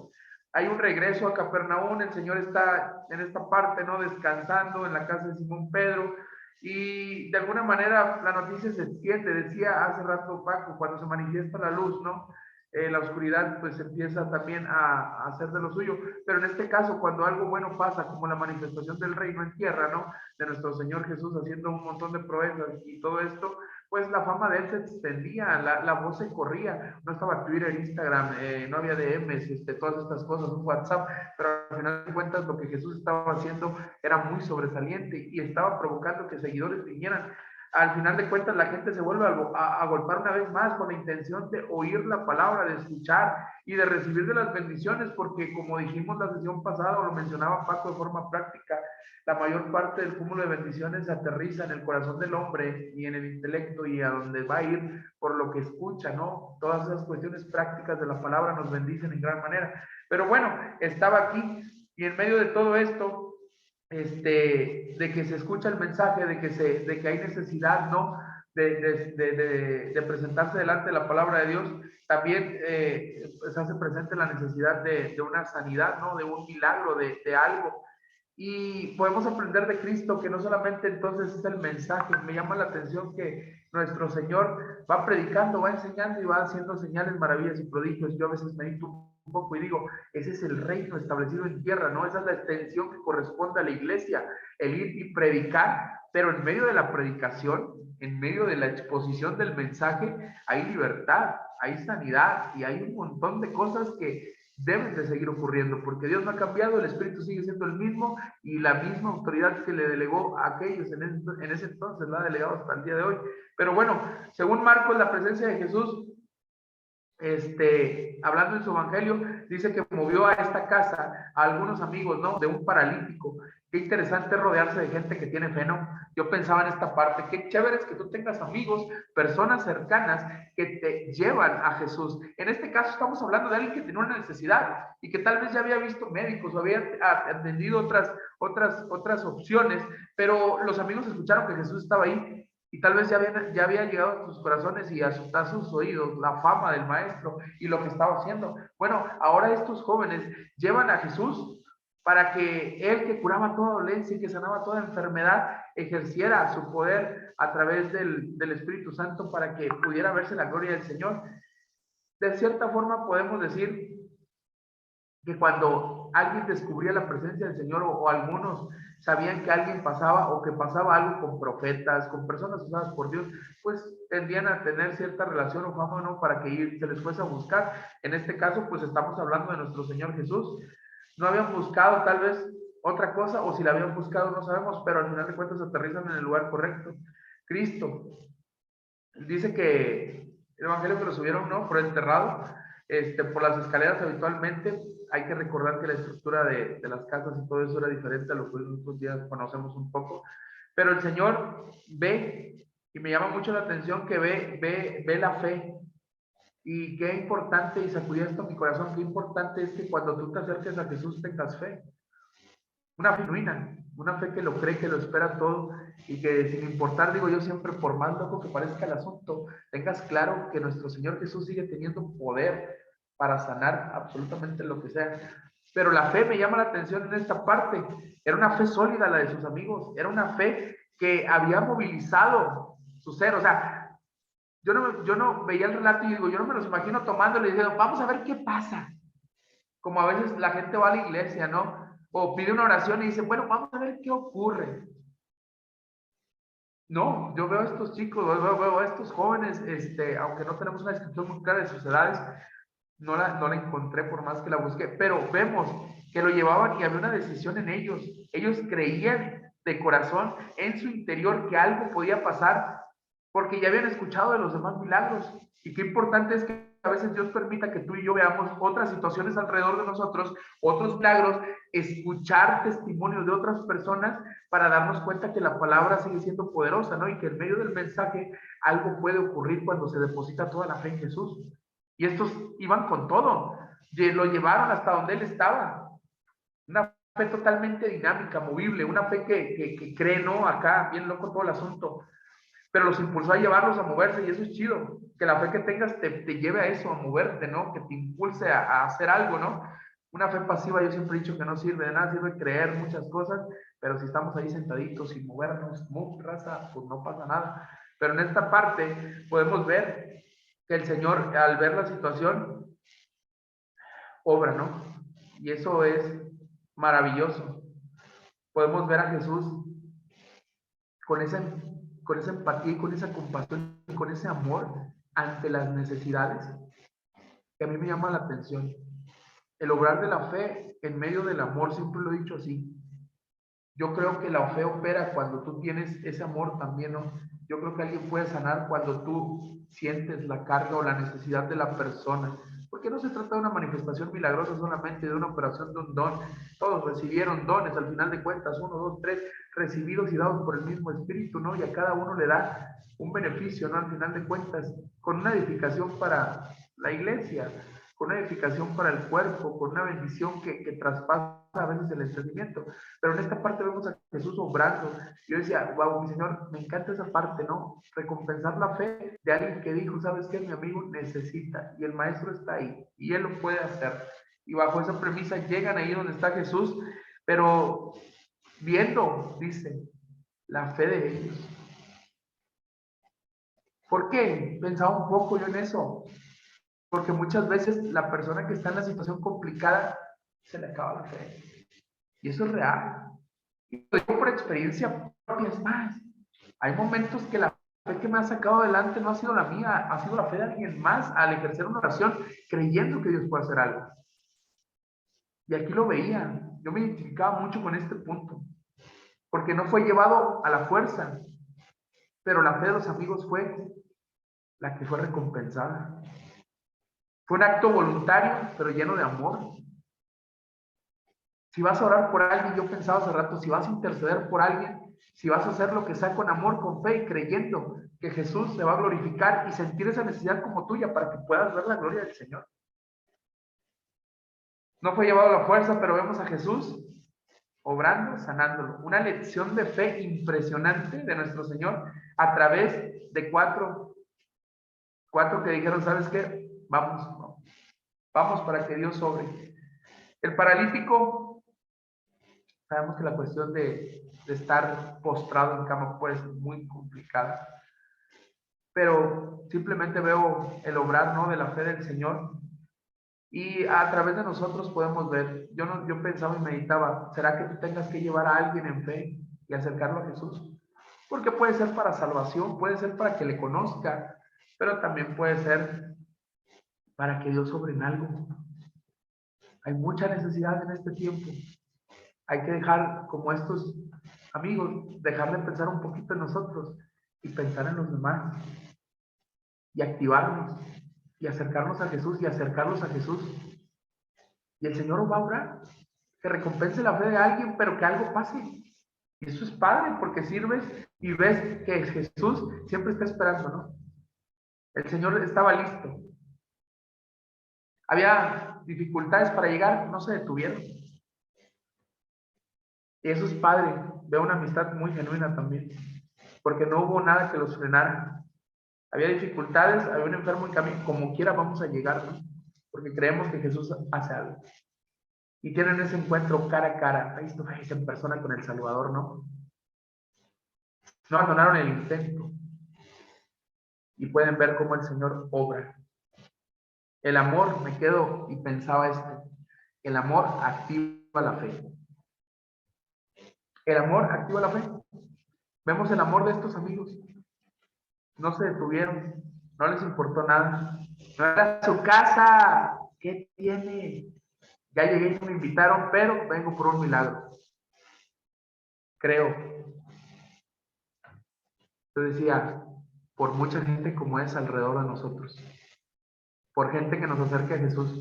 Hay un regreso a Capernaum, el Señor está en esta parte, ¿no? Descansando en la casa de Simón Pedro, y de alguna manera la noticia se extiende. Decía hace rato Paco, cuando se manifiesta la luz, ¿no? La oscuridad pues empieza también a hacer de lo suyo, pero en este caso cuando algo bueno pasa, como la manifestación del reino en tierra, ¿no? De nuestro Señor Jesús haciendo un montón de proezas y todo esto, pues la fama de él se extendía, la voz se corría. No estaba Twitter, Instagram, no había DMs, todas estas cosas, un WhatsApp, pero al final de cuentas lo que Jesús estaba haciendo era muy sobresaliente y estaba provocando que seguidores vinieran. Al final de cuentas la gente se vuelve a golpear una vez más con la intención de oír la palabra, de escuchar y de recibir de las bendiciones, porque como dijimos la sesión pasada, o lo mencionaba Paco de forma práctica, la mayor parte del cúmulo de bendiciones se aterriza en el corazón del hombre y en el intelecto, y a donde va a ir por lo que escucha, ¿no? Todas esas cuestiones prácticas de la palabra nos bendicen en gran manera. Pero bueno, estaba aquí y en medio de todo esto, de que se escucha el mensaje, de que hay necesidad, ¿no? De presentarse delante de la palabra de Dios, también se hace presente la necesidad de una sanidad, ¿no? De un milagro, de algo. Y podemos aprender de Cristo que no solamente entonces es el mensaje. Me llama la atención que nuestro Señor va predicando, va enseñando y va haciendo señales, maravillas y prodigios. Yo a veces medito un poco y digo, ese es el reino establecido en tierra, ¿no? Esa es la extensión que corresponde a la iglesia, el ir y predicar, pero en medio de la predicación, en medio de la exposición del mensaje, hay libertad, hay sanidad y hay un montón de cosas que deben de seguir ocurriendo, porque Dios no ha cambiado, el Espíritu sigue siendo el mismo, y la misma autoridad que le delegó a aquellos en ese entonces la ha delegado hasta el día de hoy. Pero bueno, según Marcos, la presencia de Jesús, hablando en su evangelio, dice que movió a esta casa a algunos amigos, ¿no? De un paralítico. Qué interesante rodearse de gente que tiene fe, ¿no? Yo pensaba en esta parte, qué chévere es que tú tengas amigos, personas cercanas que te llevan a Jesús. En este caso estamos hablando de alguien que tenía una necesidad y que tal vez ya había visto médicos o había atendido otras opciones, pero los amigos escucharon que Jesús estaba ahí. Y tal vez ya había llegado a sus corazones y a sus oídos la fama del maestro y lo que estaba haciendo. Bueno, ahora estos jóvenes llevan a Jesús para que él, que curaba toda dolencia y que sanaba toda enfermedad, ejerciera su poder a través del Espíritu Santo para que pudiera verse la gloria del Señor. De cierta forma podemos decir que cuando alguien descubría la presencia del Señor, o algunos sabían que alguien pasaba o que pasaba algo con profetas, con personas usadas por Dios, pues tendían a tener cierta relación o fama, ¿no? Para que se les fuese a buscar. En este caso, pues estamos hablando de nuestro Señor Jesús. No habían buscado tal vez otra cosa, o si la habían buscado no sabemos, pero al final de cuentas aterrizan en el lugar correcto. Cristo dice que el evangelio que lo subieron, ¿no? Por el terrado, por las escaleras habitualmente. Hay que recordar que la estructura de las casas y todo eso era diferente a lo que nosotros ya conocemos un poco, pero el Señor ve, y me llama mucho la atención que ve la fe. Y qué importante, y sacudía esto mi corazón, qué importante es que cuando tú te acerques a Jesús tengas fe, una fe genuina, una fe que lo cree, que lo espera todo, y que sin importar, digo yo siempre, por más loco que parezca el asunto, tengas claro que nuestro Señor Jesús sigue teniendo poder para sanar absolutamente lo que sea. Pero la fe me llama la atención en esta parte. Era una fe sólida la de sus amigos, era una fe que había movilizado su ser. O sea, yo no veía el relato y digo, yo no me los imagino tomándole y diciendo, vamos a ver qué pasa. Como a veces la gente va a la iglesia, ¿no? O pide una oración y dice, bueno, vamos a ver qué ocurre. No, yo veo a estos chicos, veo a estos jóvenes, aunque no tenemos una descripción muy clara de sus edades, no la encontré por más que la busqué, pero vemos que lo llevaban y había una decisión en ellos. Ellos creían de corazón en su interior que algo podía pasar porque ya habían escuchado de los demás milagros. Y qué importante es que a veces Dios permita que tú y yo veamos otras situaciones alrededor de nosotros, otros milagros, escuchar testimonios de otras personas para darnos cuenta que la palabra sigue siendo poderosa, ¿no? Y que en medio del mensaje algo puede ocurrir cuando se deposita toda la fe en Jesús. Y estos iban con todo, lo llevaron hasta donde él estaba. Una fe totalmente dinámica, movible, una fe que cree, ¿no? Acá, bien loco todo el asunto. pero los impulsó a llevarlos a moverse, y eso es chido, que la fe que tengas te lleve a eso, a moverte, ¿no? Que te impulse a hacer algo, ¿no? Una fe pasiva, yo siempre he dicho que no sirve de nada, sirve creer muchas cosas, pero si estamos ahí sentaditos sin movernos, raza, pues no pasa nada. Pero en esta parte podemos ver que el Señor, al ver la situación, obra, ¿no? Y eso es maravilloso. Podemos ver a Jesús con esa empatía y con esa compasión y con ese amor ante las necesidades, que a mí me llama la atención. El obrar de la fe en medio del amor, siempre lo he dicho así. Yo creo que la fe opera cuando tú tienes ese amor también, ¿no? Yo creo que alguien puede sanar cuando tú sientes la carga o la necesidad de la persona. Porque no se trata de una manifestación milagrosa solamente, de una operación de un don. Todos recibieron dones, al final de cuentas, 1, 2, 3, recibidos y dados por el mismo Espíritu, ¿no? Y a cada uno le da un beneficio, ¿no? Al final de cuentas, con una edificación para la iglesia, con una edificación para el cuerpo, con una bendición que traspasa a veces el entendimiento. Pero en esta parte vemos a Jesús obrando. Yo decía, wow, mi Señor, me encanta esa parte, ¿no? Recompensar la fe de alguien que dijo, ¿sabes qué? Mi amigo necesita, y el maestro está ahí, y él lo puede hacer. Y bajo esa premisa llegan ahí donde está Jesús, pero viendo, dice, la fe de ellos. ¿Por qué? Pensaba un poco yo en eso. Porque muchas veces la persona que está en la situación complicada se le acaba la fe. Y eso es real. Y lo digo por experiencia propia, es más. Hay momentos que la fe que me ha sacado adelante no ha sido la mía, ha sido la fe de alguien más al ejercer una oración creyendo que Dios puede hacer algo. Y aquí lo veía. Yo me identificaba mucho con este punto. Porque no fue llevado a la fuerza, pero la fe de los amigos fue la que fue recompensada. Fue un acto voluntario, pero lleno de amor. Si vas a orar por alguien, yo pensaba hace rato, si vas a interceder por alguien, si vas a hacer lo que sea con amor, con fe y creyendo que Jesús se va a glorificar y sentir esa necesidad como tuya para que puedas ver la gloria del Señor. No fue llevado a la fuerza, pero vemos a Jesús obrando, sanándolo. Una lección de fe impresionante de nuestro Señor a través de cuatro que dijeron, ¿sabes qué? Vamos para que Dios sobre. El paralítico, sabemos que la cuestión de estar postrado en cama puede ser muy complicada, pero simplemente veo el obrar, ¿no?, de la fe del Señor, y a través de nosotros podemos ver. Yo pensaba y meditaba, ¿será que tú tengas que llevar a alguien en fe y acercarlo a Jesús? Porque puede ser para salvación, puede ser para que le conozca, pero también puede ser para que Dios sobre en algo. Hay mucha necesidad en este tiempo. Hay que dejar, como estos amigos, dejar de pensar un poquito en nosotros y pensar en los demás. Y activarnos y acercarnos a Jesús y acercarlos a Jesús. Y el Señor va a orar, que recompense la fe de alguien, pero que algo pase. Y eso es padre, porque sirves y ves que Jesús siempre está esperando, ¿no? El Señor estaba listo. Había dificultades para llegar, no se detuvieron. Y eso es padre. Veo una amistad muy genuina también, porque no hubo nada que los frenara. Había dificultades, había un enfermo en camino, como quiera vamos a llegar, ¿no? Porque creemos que Jesús hace algo. Y tienen ese encuentro cara a cara, face to face, en persona con el Salvador, ¿no? No abandonaron el intento. Y pueden ver cómo el Señor obra. El amor, me quedo y pensaba esto, el amor activa la fe. El amor activa la fe. Vemos el amor de estos amigos. No se detuvieron, no les importó nada. No era su casa. ¿Qué tiene? Ya llegué y me invitaron, pero vengo por un milagro. Creo. Yo decía, por mucha gente como es alrededor de nosotros, por gente que nos acerque a Jesús,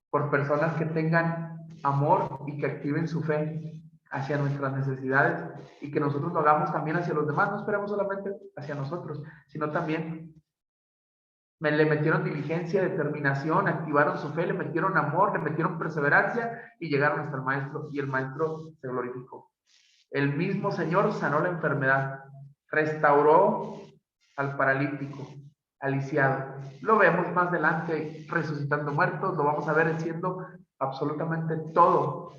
por personas que tengan amor y que activen su fe hacia nuestras necesidades y que nosotros lo hagamos también hacia los demás. No esperamos solamente hacia nosotros, sino también le metieron diligencia, determinación, activaron su fe, le metieron amor, le metieron perseverancia y llegaron hasta el maestro, y el maestro se glorificó. El mismo Señor sanó la enfermedad. restauró al paralítico, al lisiado. Lo vemos más adelante resucitando muertos, lo vamos a ver haciendo absolutamente todo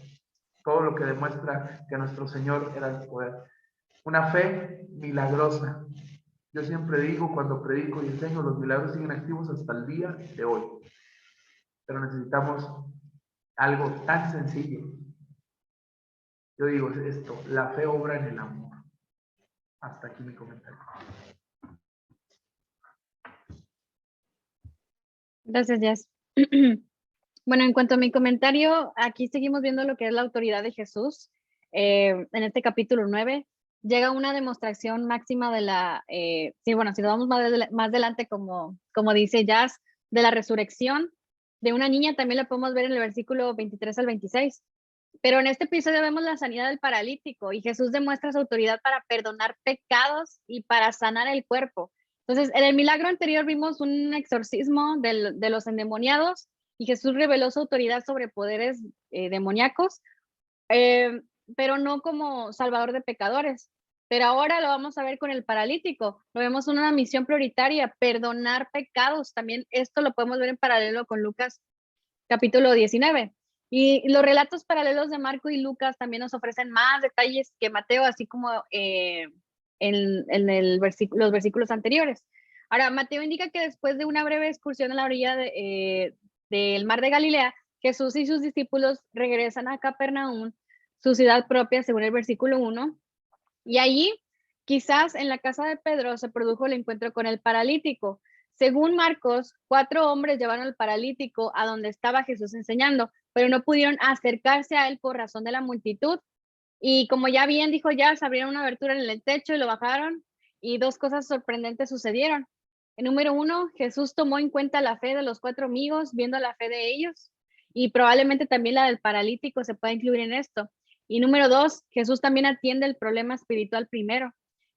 lo que demuestra que nuestro Señor era el poder. Una fe milagrosa. Yo siempre digo, cuando predico y enseño, los milagros siguen activos hasta el día de hoy. Pero necesitamos algo tan sencillo. Yo digo esto, la fe obra en el amor. Hasta aquí mi comentario. Gracias, Jess. Bueno, en cuanto a mi comentario, aquí seguimos viendo lo que es la autoridad de Jesús. En este capítulo 9 llega una demostración máxima de la, sí, bueno, si nos vamos más adelante, como dice Jazz, de la resurrección de una niña, también la podemos ver en el versículo 23 al 26. Pero en este episodio vemos la sanidad del paralítico y Jesús demuestra su autoridad para perdonar pecados y para sanar el cuerpo. Entonces, en el milagro anterior vimos un exorcismo de los endemoniados y Jesús reveló su autoridad sobre poderes demoníacos, pero no como salvador de pecadores. Pero ahora lo vamos a ver con el paralítico. Lo vemos en una misión prioritaria, perdonar pecados. También esto lo podemos ver en paralelo con Lucas capítulo 19. Y los relatos paralelos de Marco y Lucas también nos ofrecen más detalles que Mateo, así como los versículos anteriores. Ahora, Mateo indica que después de una breve excursión a la orilla del mar de Galilea, Jesús y sus discípulos regresan a Capernaum, su ciudad propia, según el versículo 1, y allí, quizás en la casa de Pedro, se produjo el encuentro con el paralítico. Según Marcos, 4 hombres llevaron al paralítico a donde estaba Jesús enseñando, pero no pudieron acercarse a él por razón de la multitud. Y como ya bien dijo ya, se abrieron una abertura en el techo y lo bajaron, y 2 cosas sorprendentes sucedieron. El número 1, Jesús tomó en cuenta la fe de los 4 amigos, viendo la fe de ellos, y probablemente también la del paralítico se puede incluir en esto. Y número 2, Jesús también atiende el problema espiritual primero,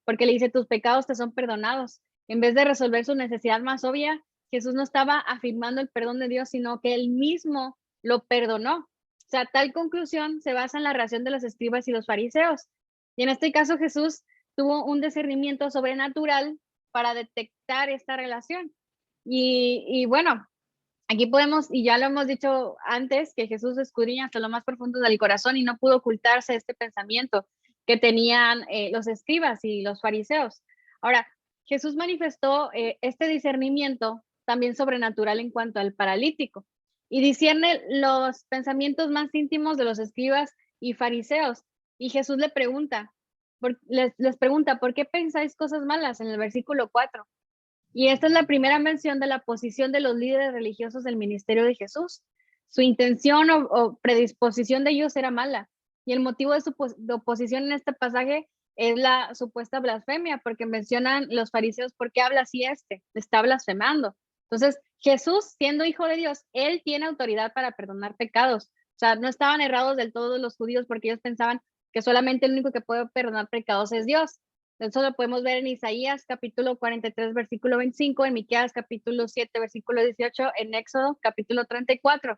porque le dice, tus pecados te son perdonados. En vez de resolver su necesidad más obvia, Jesús no estaba afirmando el perdón de Dios, sino que él mismo lo perdonó. O sea, tal conclusión se basa en la reacción de los escribas y los fariseos. Y en este caso Jesús tuvo un discernimiento sobrenatural para detectar esta relación. Y bueno, aquí podemos, y ya lo hemos dicho antes, que Jesús escudriña hasta lo más profundo del corazón y no pudo ocultarse este pensamiento que tenían los escribas y los fariseos. Ahora, Jesús manifestó este discernimiento también sobrenatural en cuanto al paralítico y discierne los pensamientos más íntimos de los escribas y fariseos. Y Jesús les pregunta, ¿por qué pensáis cosas malas? En el versículo 4. Y esta es la primera mención de la posición de los líderes religiosos del ministerio de Jesús. Su intención o predisposición de ellos era mala. Y el motivo de su oposición en este pasaje es la supuesta blasfemia, porque mencionan los fariseos, ¿por qué habla así este? Está blasfemando. Entonces, Jesús, siendo hijo de Dios, él tiene autoridad para perdonar pecados. O sea, no estaban errados del todo los judíos porque ellos pensaban que solamente el único que puede perdonar pecados es Dios. Eso lo podemos ver en Isaías capítulo 43, versículo 25, en Miqueas capítulo 7, versículo 18, en Éxodo capítulo 34.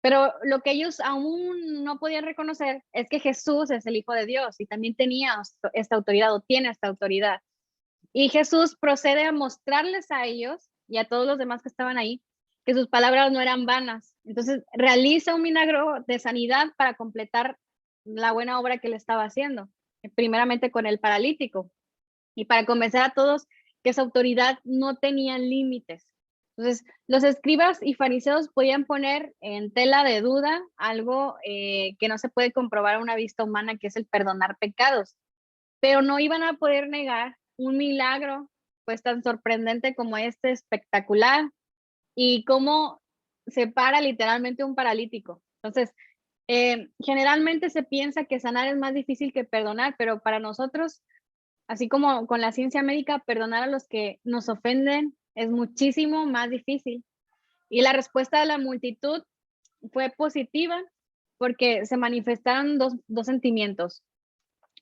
Pero lo que ellos aún no podían reconocer es que Jesús es el Hijo de Dios y también tenía esta autoridad o tiene esta autoridad. Y Jesús procede a mostrarles a ellos y a todos los demás que estaban ahí que sus palabras no eran vanas. Entonces realiza un milagro de sanidad para completar la buena obra que le estaba haciendo, primeramente con el paralítico, y para convencer a todos que esa autoridad no tenía límites. Entonces, los escribas y fariseos podían poner en tela de duda algo que no se puede comprobar a una vista humana, que es el perdonar pecados, pero no iban a poder negar un milagro pues tan sorprendente como este, espectacular, y cómo separa literalmente un paralítico. Entonces, generalmente se piensa que sanar es más difícil que perdonar, pero para nosotros, así como con la ciencia médica, perdonar a los que nos ofenden es muchísimo más difícil. Y la respuesta de la multitud fue positiva porque se manifestaron dos sentimientos.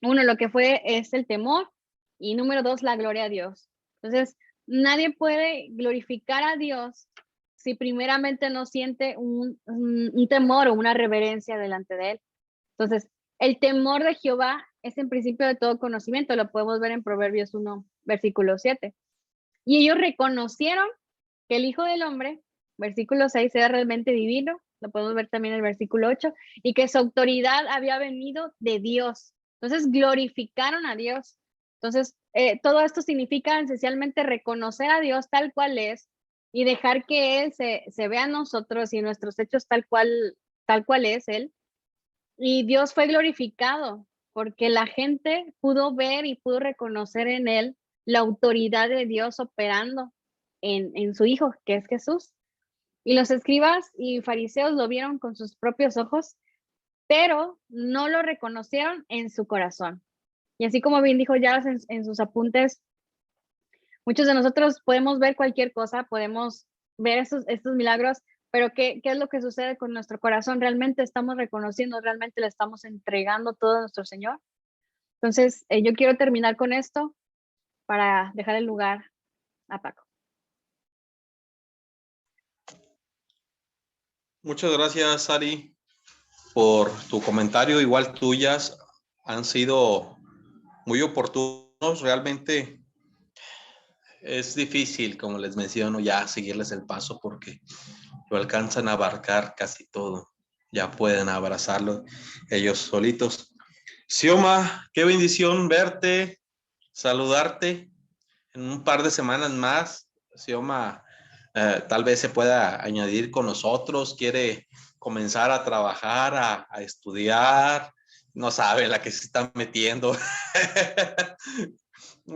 Uno, lo que es el temor, y número 2, la gloria a Dios. Entonces, nadie puede glorificar a Dios si primeramente no siente un temor o una reverencia delante de él. Entonces, el temor de Jehová es en principio de todo conocimiento, lo podemos ver en Proverbios 1, versículo 7. Y ellos reconocieron que el Hijo del Hombre, versículo 6, era realmente divino, lo podemos ver también en el versículo 8, y que su autoridad había venido de Dios. Entonces glorificaron a Dios. Entonces, todo esto significa esencialmente reconocer a Dios tal cual es y dejar que Él se vea a nosotros y en nuestros hechos tal cual es Él. Y Dios fue glorificado porque la gente pudo ver y pudo reconocer en Él la autoridad de Dios operando en su Hijo, que es Jesús. Y los escribas y fariseos lo vieron con sus propios ojos, pero no lo reconocieron en su corazón. Y así como bien dijo ya en sus apuntes, muchos de nosotros podemos ver cualquier cosa, podemos ver estos milagros, pero ¿qué es lo que sucede con nuestro corazón? ¿Realmente estamos reconociendo, realmente le estamos entregando todo a nuestro Señor? Entonces, yo quiero terminar con esto para dejar el lugar a Paco. Muchas gracias, Ari, por tu comentario. Igual tuyas han sido muy oportunos. Realmente es difícil, como les menciono, ya seguirles el paso porque lo alcanzan a abarcar casi todo. Ya pueden abrazarlo ellos solitos. Xioma, qué bendición verte, saludarte en un par de semanas más. Xioma tal vez se pueda añadir con nosotros, quiere comenzar a trabajar, a estudiar, no sabe la que se está metiendo.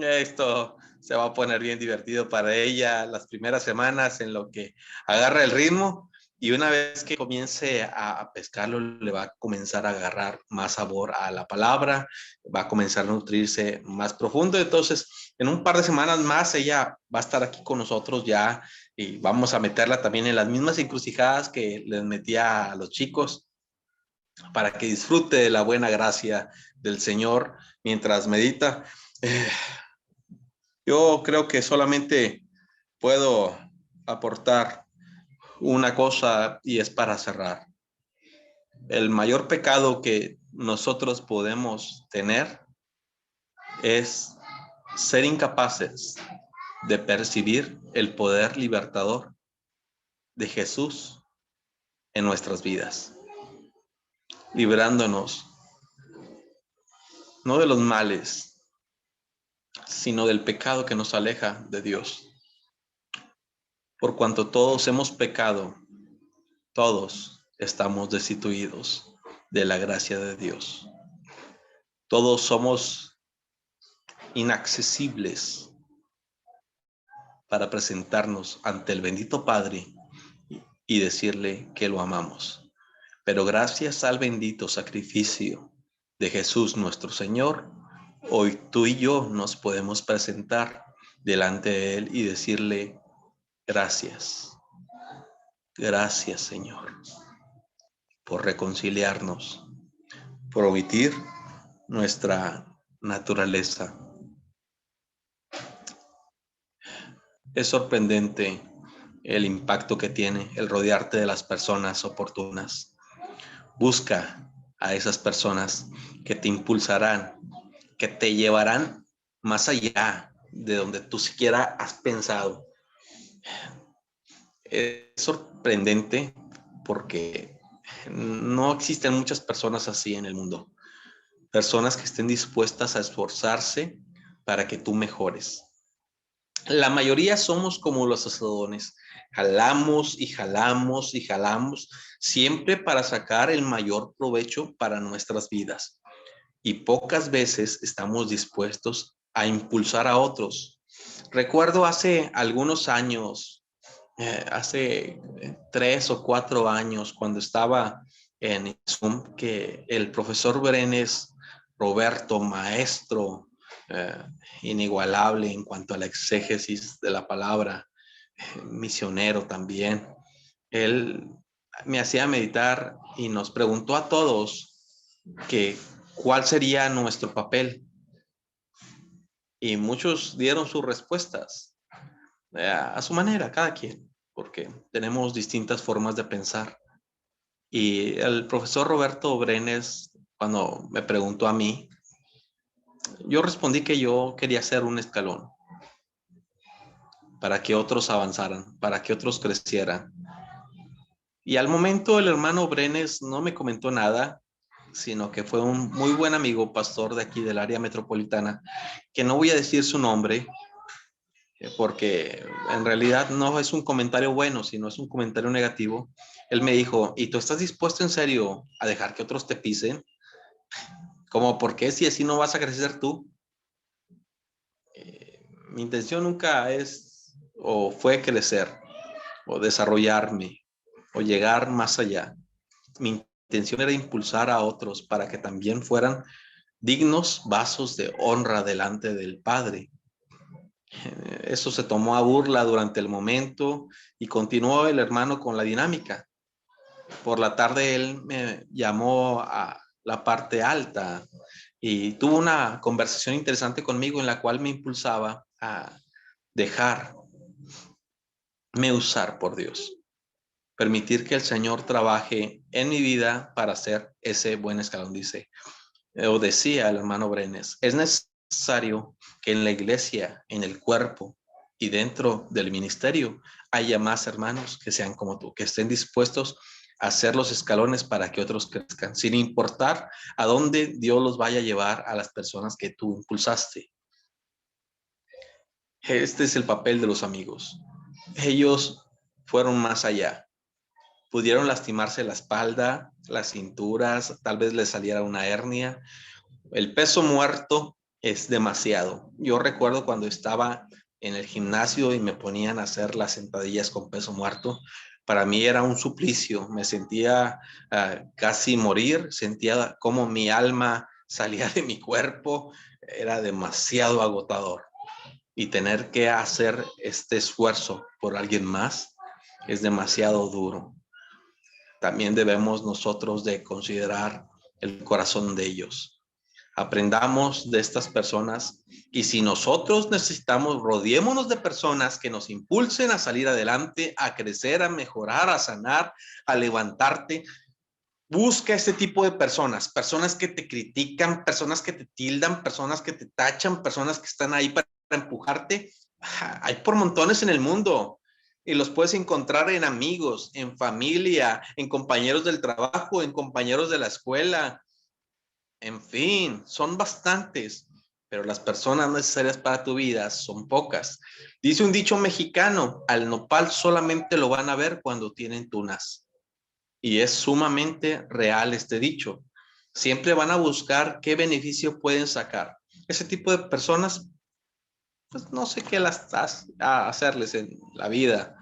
Esto se va a poner bien divertido para ella las primeras semanas en lo que agarra el ritmo, y una vez que comience a pescarlo, le va a comenzar a agarrar más sabor a la palabra, va a comenzar a nutrirse más profundo. Entonces, en un par de semanas más, ella va a estar aquí con nosotros ya, y vamos a meterla también en las mismas encrucijadas que les metía a los chicos, para que disfrute de la buena gracia del Señor mientras medita. Yo creo que solamente puedo aportar una cosa, y es para cerrar. El mayor pecado que nosotros podemos tener es ser incapaces de percibir el poder libertador de Jesús en nuestras vidas, librándonos no de los males, sino del pecado que nos aleja de Dios. Por cuanto todos hemos pecado, todos estamos destituidos de la gracia de Dios. Todos somos inaccesibles para presentarnos ante el bendito Padre y decirle que lo amamos. Pero gracias al bendito sacrificio de Jesús nuestro Señor, hoy tú y yo nos podemos presentar delante de Él y decirle gracias. Gracias, Señor, por reconciliarnos, por omitir nuestra naturaleza. Es sorprendente el impacto que tiene el rodearte de las personas oportunas. Busca a esas personas que te impulsarán, que te llevarán más allá de donde tú siquiera has pensado. Es sorprendente porque no existen muchas personas así en el mundo. Personas que estén dispuestas a esforzarse para que tú mejores. La mayoría somos como los asadones. Jalamos y jalamos y jalamos, siempre para sacar el mayor provecho para nuestras vidas. Y pocas veces estamos dispuestos a impulsar a otros. Recuerdo hace algunos años, hace 3 o 4 años, cuando estaba en Zoom, que el profesor Brenes, Roberto, maestro inigualable en cuanto a la exégesis de la palabra, misionero también, él me hacía meditar y nos preguntó a todos que cuál sería nuestro papel. Y muchos dieron sus respuestas a su manera, cada quien, porque tenemos distintas formas de pensar. Y el profesor Roberto Brenes, cuando me preguntó a mí, Yo respondí que yo quería ser un escalón para que otros avanzaran, para que otros crecieran. Y al momento el hermano Brenes no me comentó nada, sino que fue un muy buen amigo, pastor de aquí del área metropolitana, que no voy a decir su nombre, porque en realidad no es un comentario bueno, sino es un comentario negativo. Él me dijo, ¿y tú estás dispuesto en serio a dejar que otros te pisen? ¿Cómo por qué si así no vas a crecer tú? Mi intención nunca es o fue crecer o desarrollarme o llegar más allá. Mi intención era impulsar a otros para que también fueran dignos vasos de honra delante del Padre. Eso se tomó a burla durante el momento y continuó el hermano con la dinámica. Por la tarde él me llamó a la parte alta y tuvo una conversación interesante conmigo en la cual me impulsaba a dejarme usar por Dios. Permitir que el Señor trabaje en mi vida para ser ese buen escalón, dice. O decía el hermano Brenes, es necesario que en la iglesia, en el cuerpo y dentro del ministerio haya más hermanos que sean como tú, que estén dispuestos a hacer los escalones para que otros crezcan, sin importar a dónde Dios los vaya a llevar a las personas que tú impulsaste. Este es el papel de los amigos. Ellos fueron más allá. Pudieron lastimarse la espalda, las cinturas, tal vez les saliera una hernia. El peso muerto es demasiado. Yo recuerdo cuando estaba en el gimnasio y me ponían a hacer las sentadillas con peso muerto. Para mí era un suplicio. Me sentía casi morir. Sentía como mi alma salía de mi cuerpo. Era demasiado agotador. Y tener que hacer este esfuerzo por alguien más es demasiado duro. También debemos nosotros de considerar el corazón de ellos. Aprendamos de estas personas y si nosotros necesitamos, rodeémonos de personas que nos impulsen a salir adelante, a crecer, a mejorar, a sanar, a levantarte. Busca este tipo de personas, personas que te critican, personas que te tildan, personas que te tachan, personas que están ahí para empujarte. Hay por montones en el mundo y los puedes encontrar en amigos, en familia, en compañeros del trabajo, en compañeros de la escuela. En fin, son bastantes, pero las personas necesarias para tu vida son pocas. Dice un dicho mexicano, al nopal solamente lo van a ver cuando tienen tunas. Y es sumamente real este dicho. Siempre van a buscar qué beneficio pueden sacar. Ese tipo de personas, pues no sé qué las a hacerles en la vida,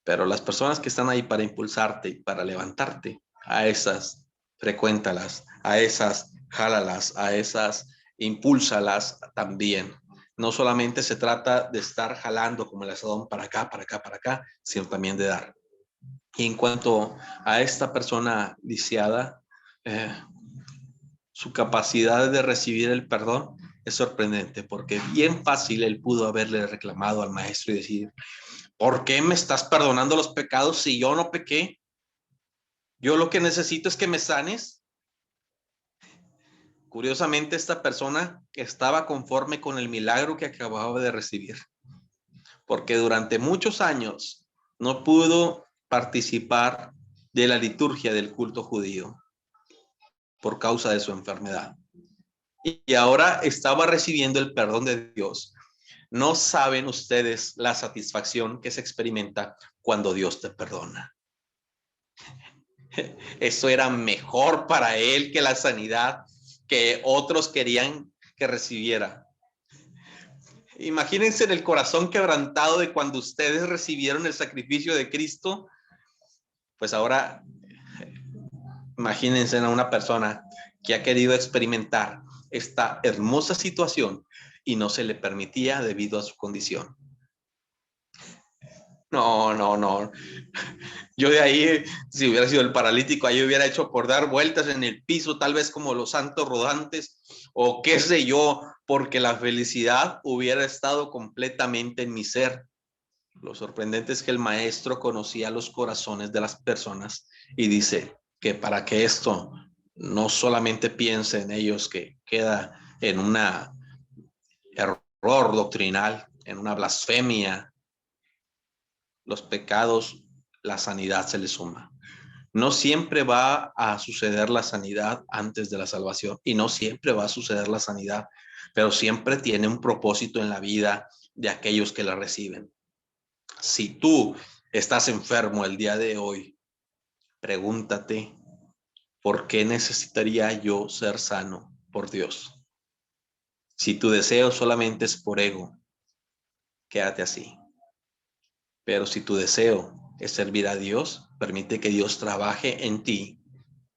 pero las personas que están ahí para impulsarte y para levantarte, a esas, frecuéntalas, a esas, jálalas, a esas, impúlsalas también. No solamente se trata de estar jalando como el asadón para acá, para acá, para acá, sino también de dar. Y en cuanto a esta persona lisiada, su capacidad de recibir el perdón es sorprendente, porque bien fácil él pudo haberle reclamado al maestro y decir, ¿por qué me estás perdonando los pecados si yo no pequé? Yo lo que necesito es que me sanes. Curiosamente, esta persona estaba conforme con el milagro que acababa de recibir, porque durante muchos años no pudo participar de la liturgia del culto judío por causa de su enfermedad. Y ahora estaba recibiendo el perdón de Dios. No saben ustedes la satisfacción que se experimenta cuando Dios te perdona. Eso era mejor para él que la sanidad que otros querían que recibiera. Imagínense en el corazón quebrantado de cuando ustedes recibieron el sacrificio de Cristo. Pues ahora imagínense a una persona que ha querido experimentar esta hermosa situación y no se le permitía debido a su condición. No. Yo de ahí, si hubiera sido el paralítico, ahí hubiera hecho por dar vueltas en el piso, tal vez como los santos rodantes, o qué sé yo, porque la felicidad hubiera estado completamente en mi ser. Lo sorprendente es que el maestro conocía los corazones de las personas y dice que para que esto no solamente piense en ellos, que queda en un error doctrinal, en una blasfemia, los pecados, la sanidad se le suma. No siempre va a suceder la sanidad antes de la salvación y no siempre va a suceder la sanidad, pero siempre tiene un propósito en la vida de aquellos que la reciben. Si tú estás enfermo el día de hoy, pregúntate, ¿por qué necesitaría yo ser sano por Dios? Si tu deseo solamente es por ego, quédate así. Pero si tu deseo es servir a Dios, permite que Dios trabaje en ti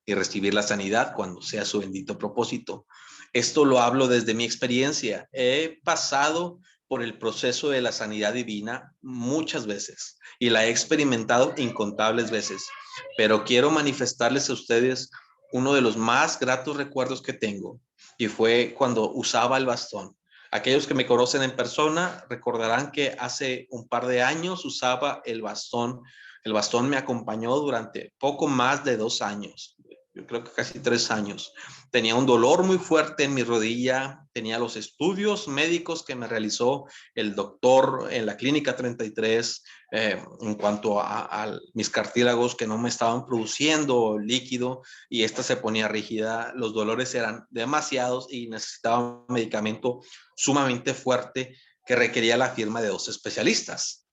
y recibir la sanidad cuando sea su bendito propósito. Esto lo hablo desde mi experiencia. He pasado por el proceso de la sanidad divina muchas veces y la he experimentado incontables veces, pero quiero manifestarles a ustedes uno de los más gratos recuerdos que tengo, y fue cuando usaba el bastón. Aquellos que me conocen en persona recordarán que hace un par de años usaba el bastón. El bastón me acompañó durante poco más de 2 años. Yo creo que casi 3 años. Tenía un dolor muy fuerte en mi rodilla, tenía los estudios médicos que me realizó el doctor en la clínica 33 en cuanto a mis cartílagos que no me estaban produciendo líquido y esta se ponía rígida, los dolores eran demasiados y necesitaba un medicamento sumamente fuerte que requería la firma de 2 especialistas.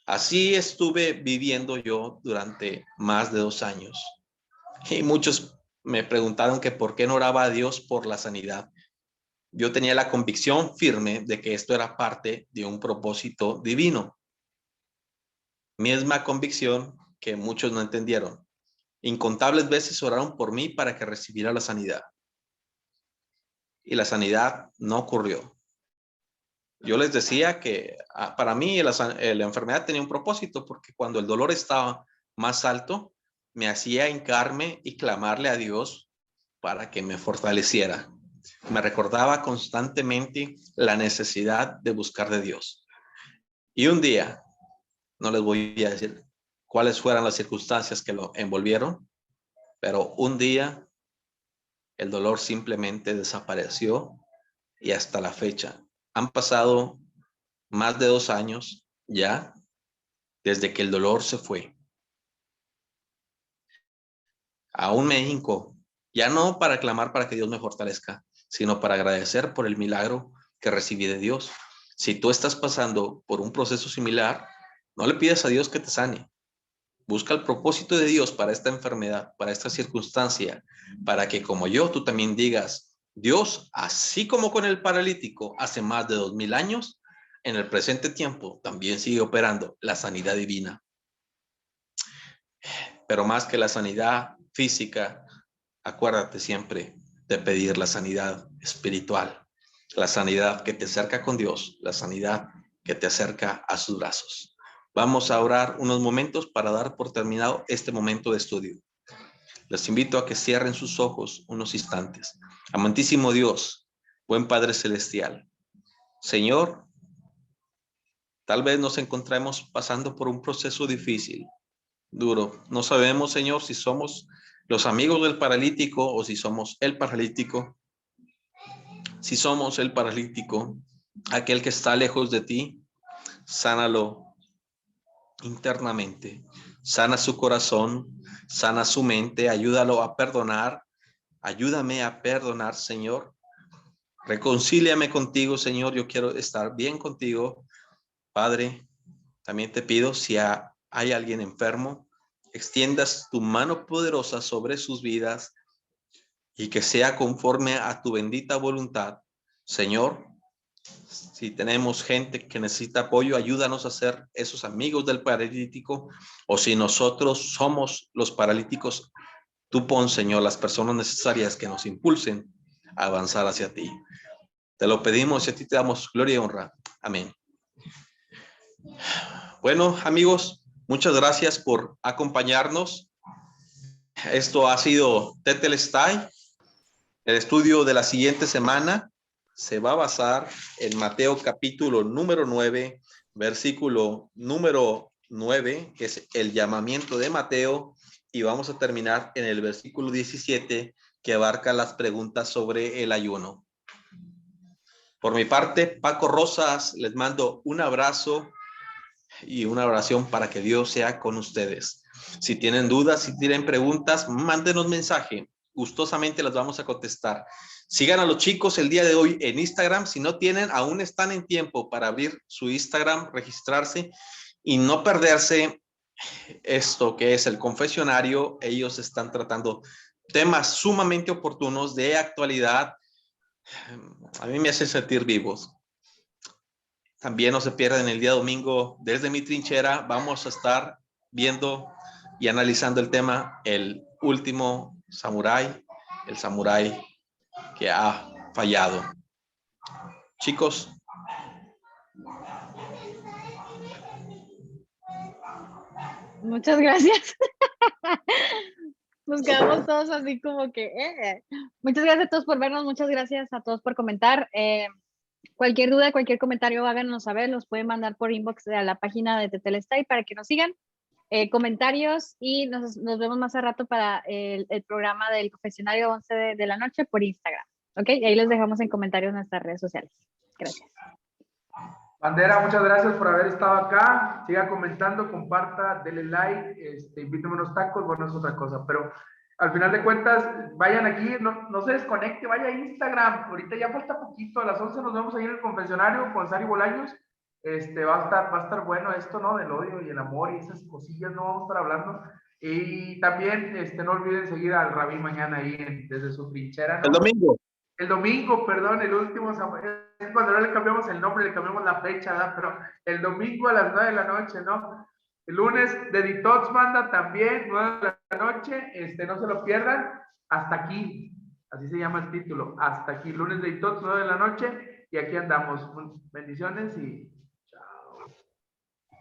Así estuve viviendo yo durante más de 2 años. Y muchos me preguntaron que por qué no oraba a Dios por la sanidad. Yo tenía la convicción firme de que esto era parte de un propósito divino. Misma convicción que muchos no entendieron. Incontables veces oraron por mí para que recibiera la sanidad. Y la sanidad no ocurrió. Yo les decía que para mí la enfermedad tenía un propósito, porque cuando el dolor estaba más alto, me hacía hincarme y clamarle a Dios para que me fortaleciera. Me recordaba constantemente la necesidad de buscar de Dios. Y un día, no les voy a decir cuáles fueron las circunstancias que lo envolvieron, pero un día el dolor simplemente desapareció y hasta la fecha han pasado más de 2 años ya desde que el dolor se fue. Aún me hinco, ya no para clamar para que Dios me fortalezca, sino para agradecer por el milagro que recibí de Dios. Si tú estás pasando por un proceso similar, no le pidas a Dios que te sane. Busca el propósito de Dios para esta enfermedad, para esta circunstancia, para que como yo, tú también digas, Dios, así como con el paralítico hace más de 2000 años, en el presente tiempo también sigue operando la sanidad divina. Pero más que la sanidad física, acuérdate siempre de pedir la sanidad espiritual, la sanidad que te acerca con Dios, la sanidad que te acerca a sus brazos. Vamos a orar unos momentos para dar por terminado este momento de estudio. Les invito a que cierren sus ojos unos instantes. Amantísimo Dios, buen Padre Celestial, Señor, tal vez nos encontremos pasando por un proceso difícil, duro. No sabemos, Señor, si somos los amigos del paralítico o si somos el paralítico. Si somos el paralítico, aquel que está lejos de ti, sánalo internamente. Sana su corazón, sana su mente, ayúdalo a perdonar. Ayúdame a perdonar, Señor. Reconcíliame contigo, Señor. Yo quiero estar bien contigo. Padre, también te pido, si hay alguien enfermo, extiendas tu mano poderosa sobre sus vidas y que sea conforme a tu bendita voluntad. Señor, si tenemos gente que necesita apoyo, ayúdanos a ser esos amigos del paralítico, o si nosotros somos los paralíticos, tú pon, Señor, las personas necesarias que nos impulsen a avanzar hacia ti. Te lo pedimos y a ti te damos gloria y honra. Amén. Bueno, amigos, muchas gracias por acompañarnos. Esto ha sido Tetelestai. El estudio de la siguiente semana se va a basar en Mateo capítulo número 9, versículo número 9, que es el llamamiento de Mateo, y vamos a terminar en el versículo 17, que abarca las preguntas sobre el ayuno. Por mi parte, Paco Rosas, les mando un abrazo y una oración para que Dios sea con ustedes. Si tienen dudas, si tienen preguntas, mándenos mensaje. Gustosamente las vamos a contestar. Sigan a los chicos el día de hoy en Instagram. Si no tienen, aún están en tiempo para abrir su Instagram, registrarse y no perderse esto que es el confesionario. Ellos están tratando temas sumamente oportunos de actualidad. A mí me hace sentir vivos. También no se pierdan el día domingo desde mi trinchera. Vamos a estar viendo y analizando el tema El último samurái, el samurái que ha fallado. Chicos. Muchas gracias. Nos quedamos todos así como que... Muchas gracias a todos por vernos, muchas gracias a todos por comentar. Cualquier duda, cualquier comentario, háganos saber, los pueden mandar por inbox a la página de Tetelestai para que nos sigan. Comentarios y nos vemos más a rato para el programa del confesionario 11 de la noche por Instagram. ¿Ok? Y ahí les dejamos en comentarios nuestras redes sociales. Gracias. Bandera, muchas gracias por haber estado acá. Siga comentando, comparta, denle like, invíteme unos tacos, bueno, es otra cosa, pero al final de cuentas, vayan aquí, no se desconecte, vaya a Instagram. Ahorita ya falta poquito, a las 11 nos vemos ahí en el confesionario con Sari Bolaños. Va a estar bueno esto, ¿no? Del odio y el amor y esas cosillas, no vamos a estar hablando. Y también, no olviden seguir al Rabí mañana ahí desde su trinchera, ¿no? El domingo. El domingo, perdón, el último, cuando no le cambiamos el nombre, le cambiamos la fecha, ¿verdad? Pero el domingo a las 9 de la noche, ¿no? El lunes de Detox Banda también, 9 de la noche, no se lo pierdan, hasta aquí, así se llama el título, hasta aquí, lunes de Detox, 9 de la noche, y aquí andamos. Bendiciones y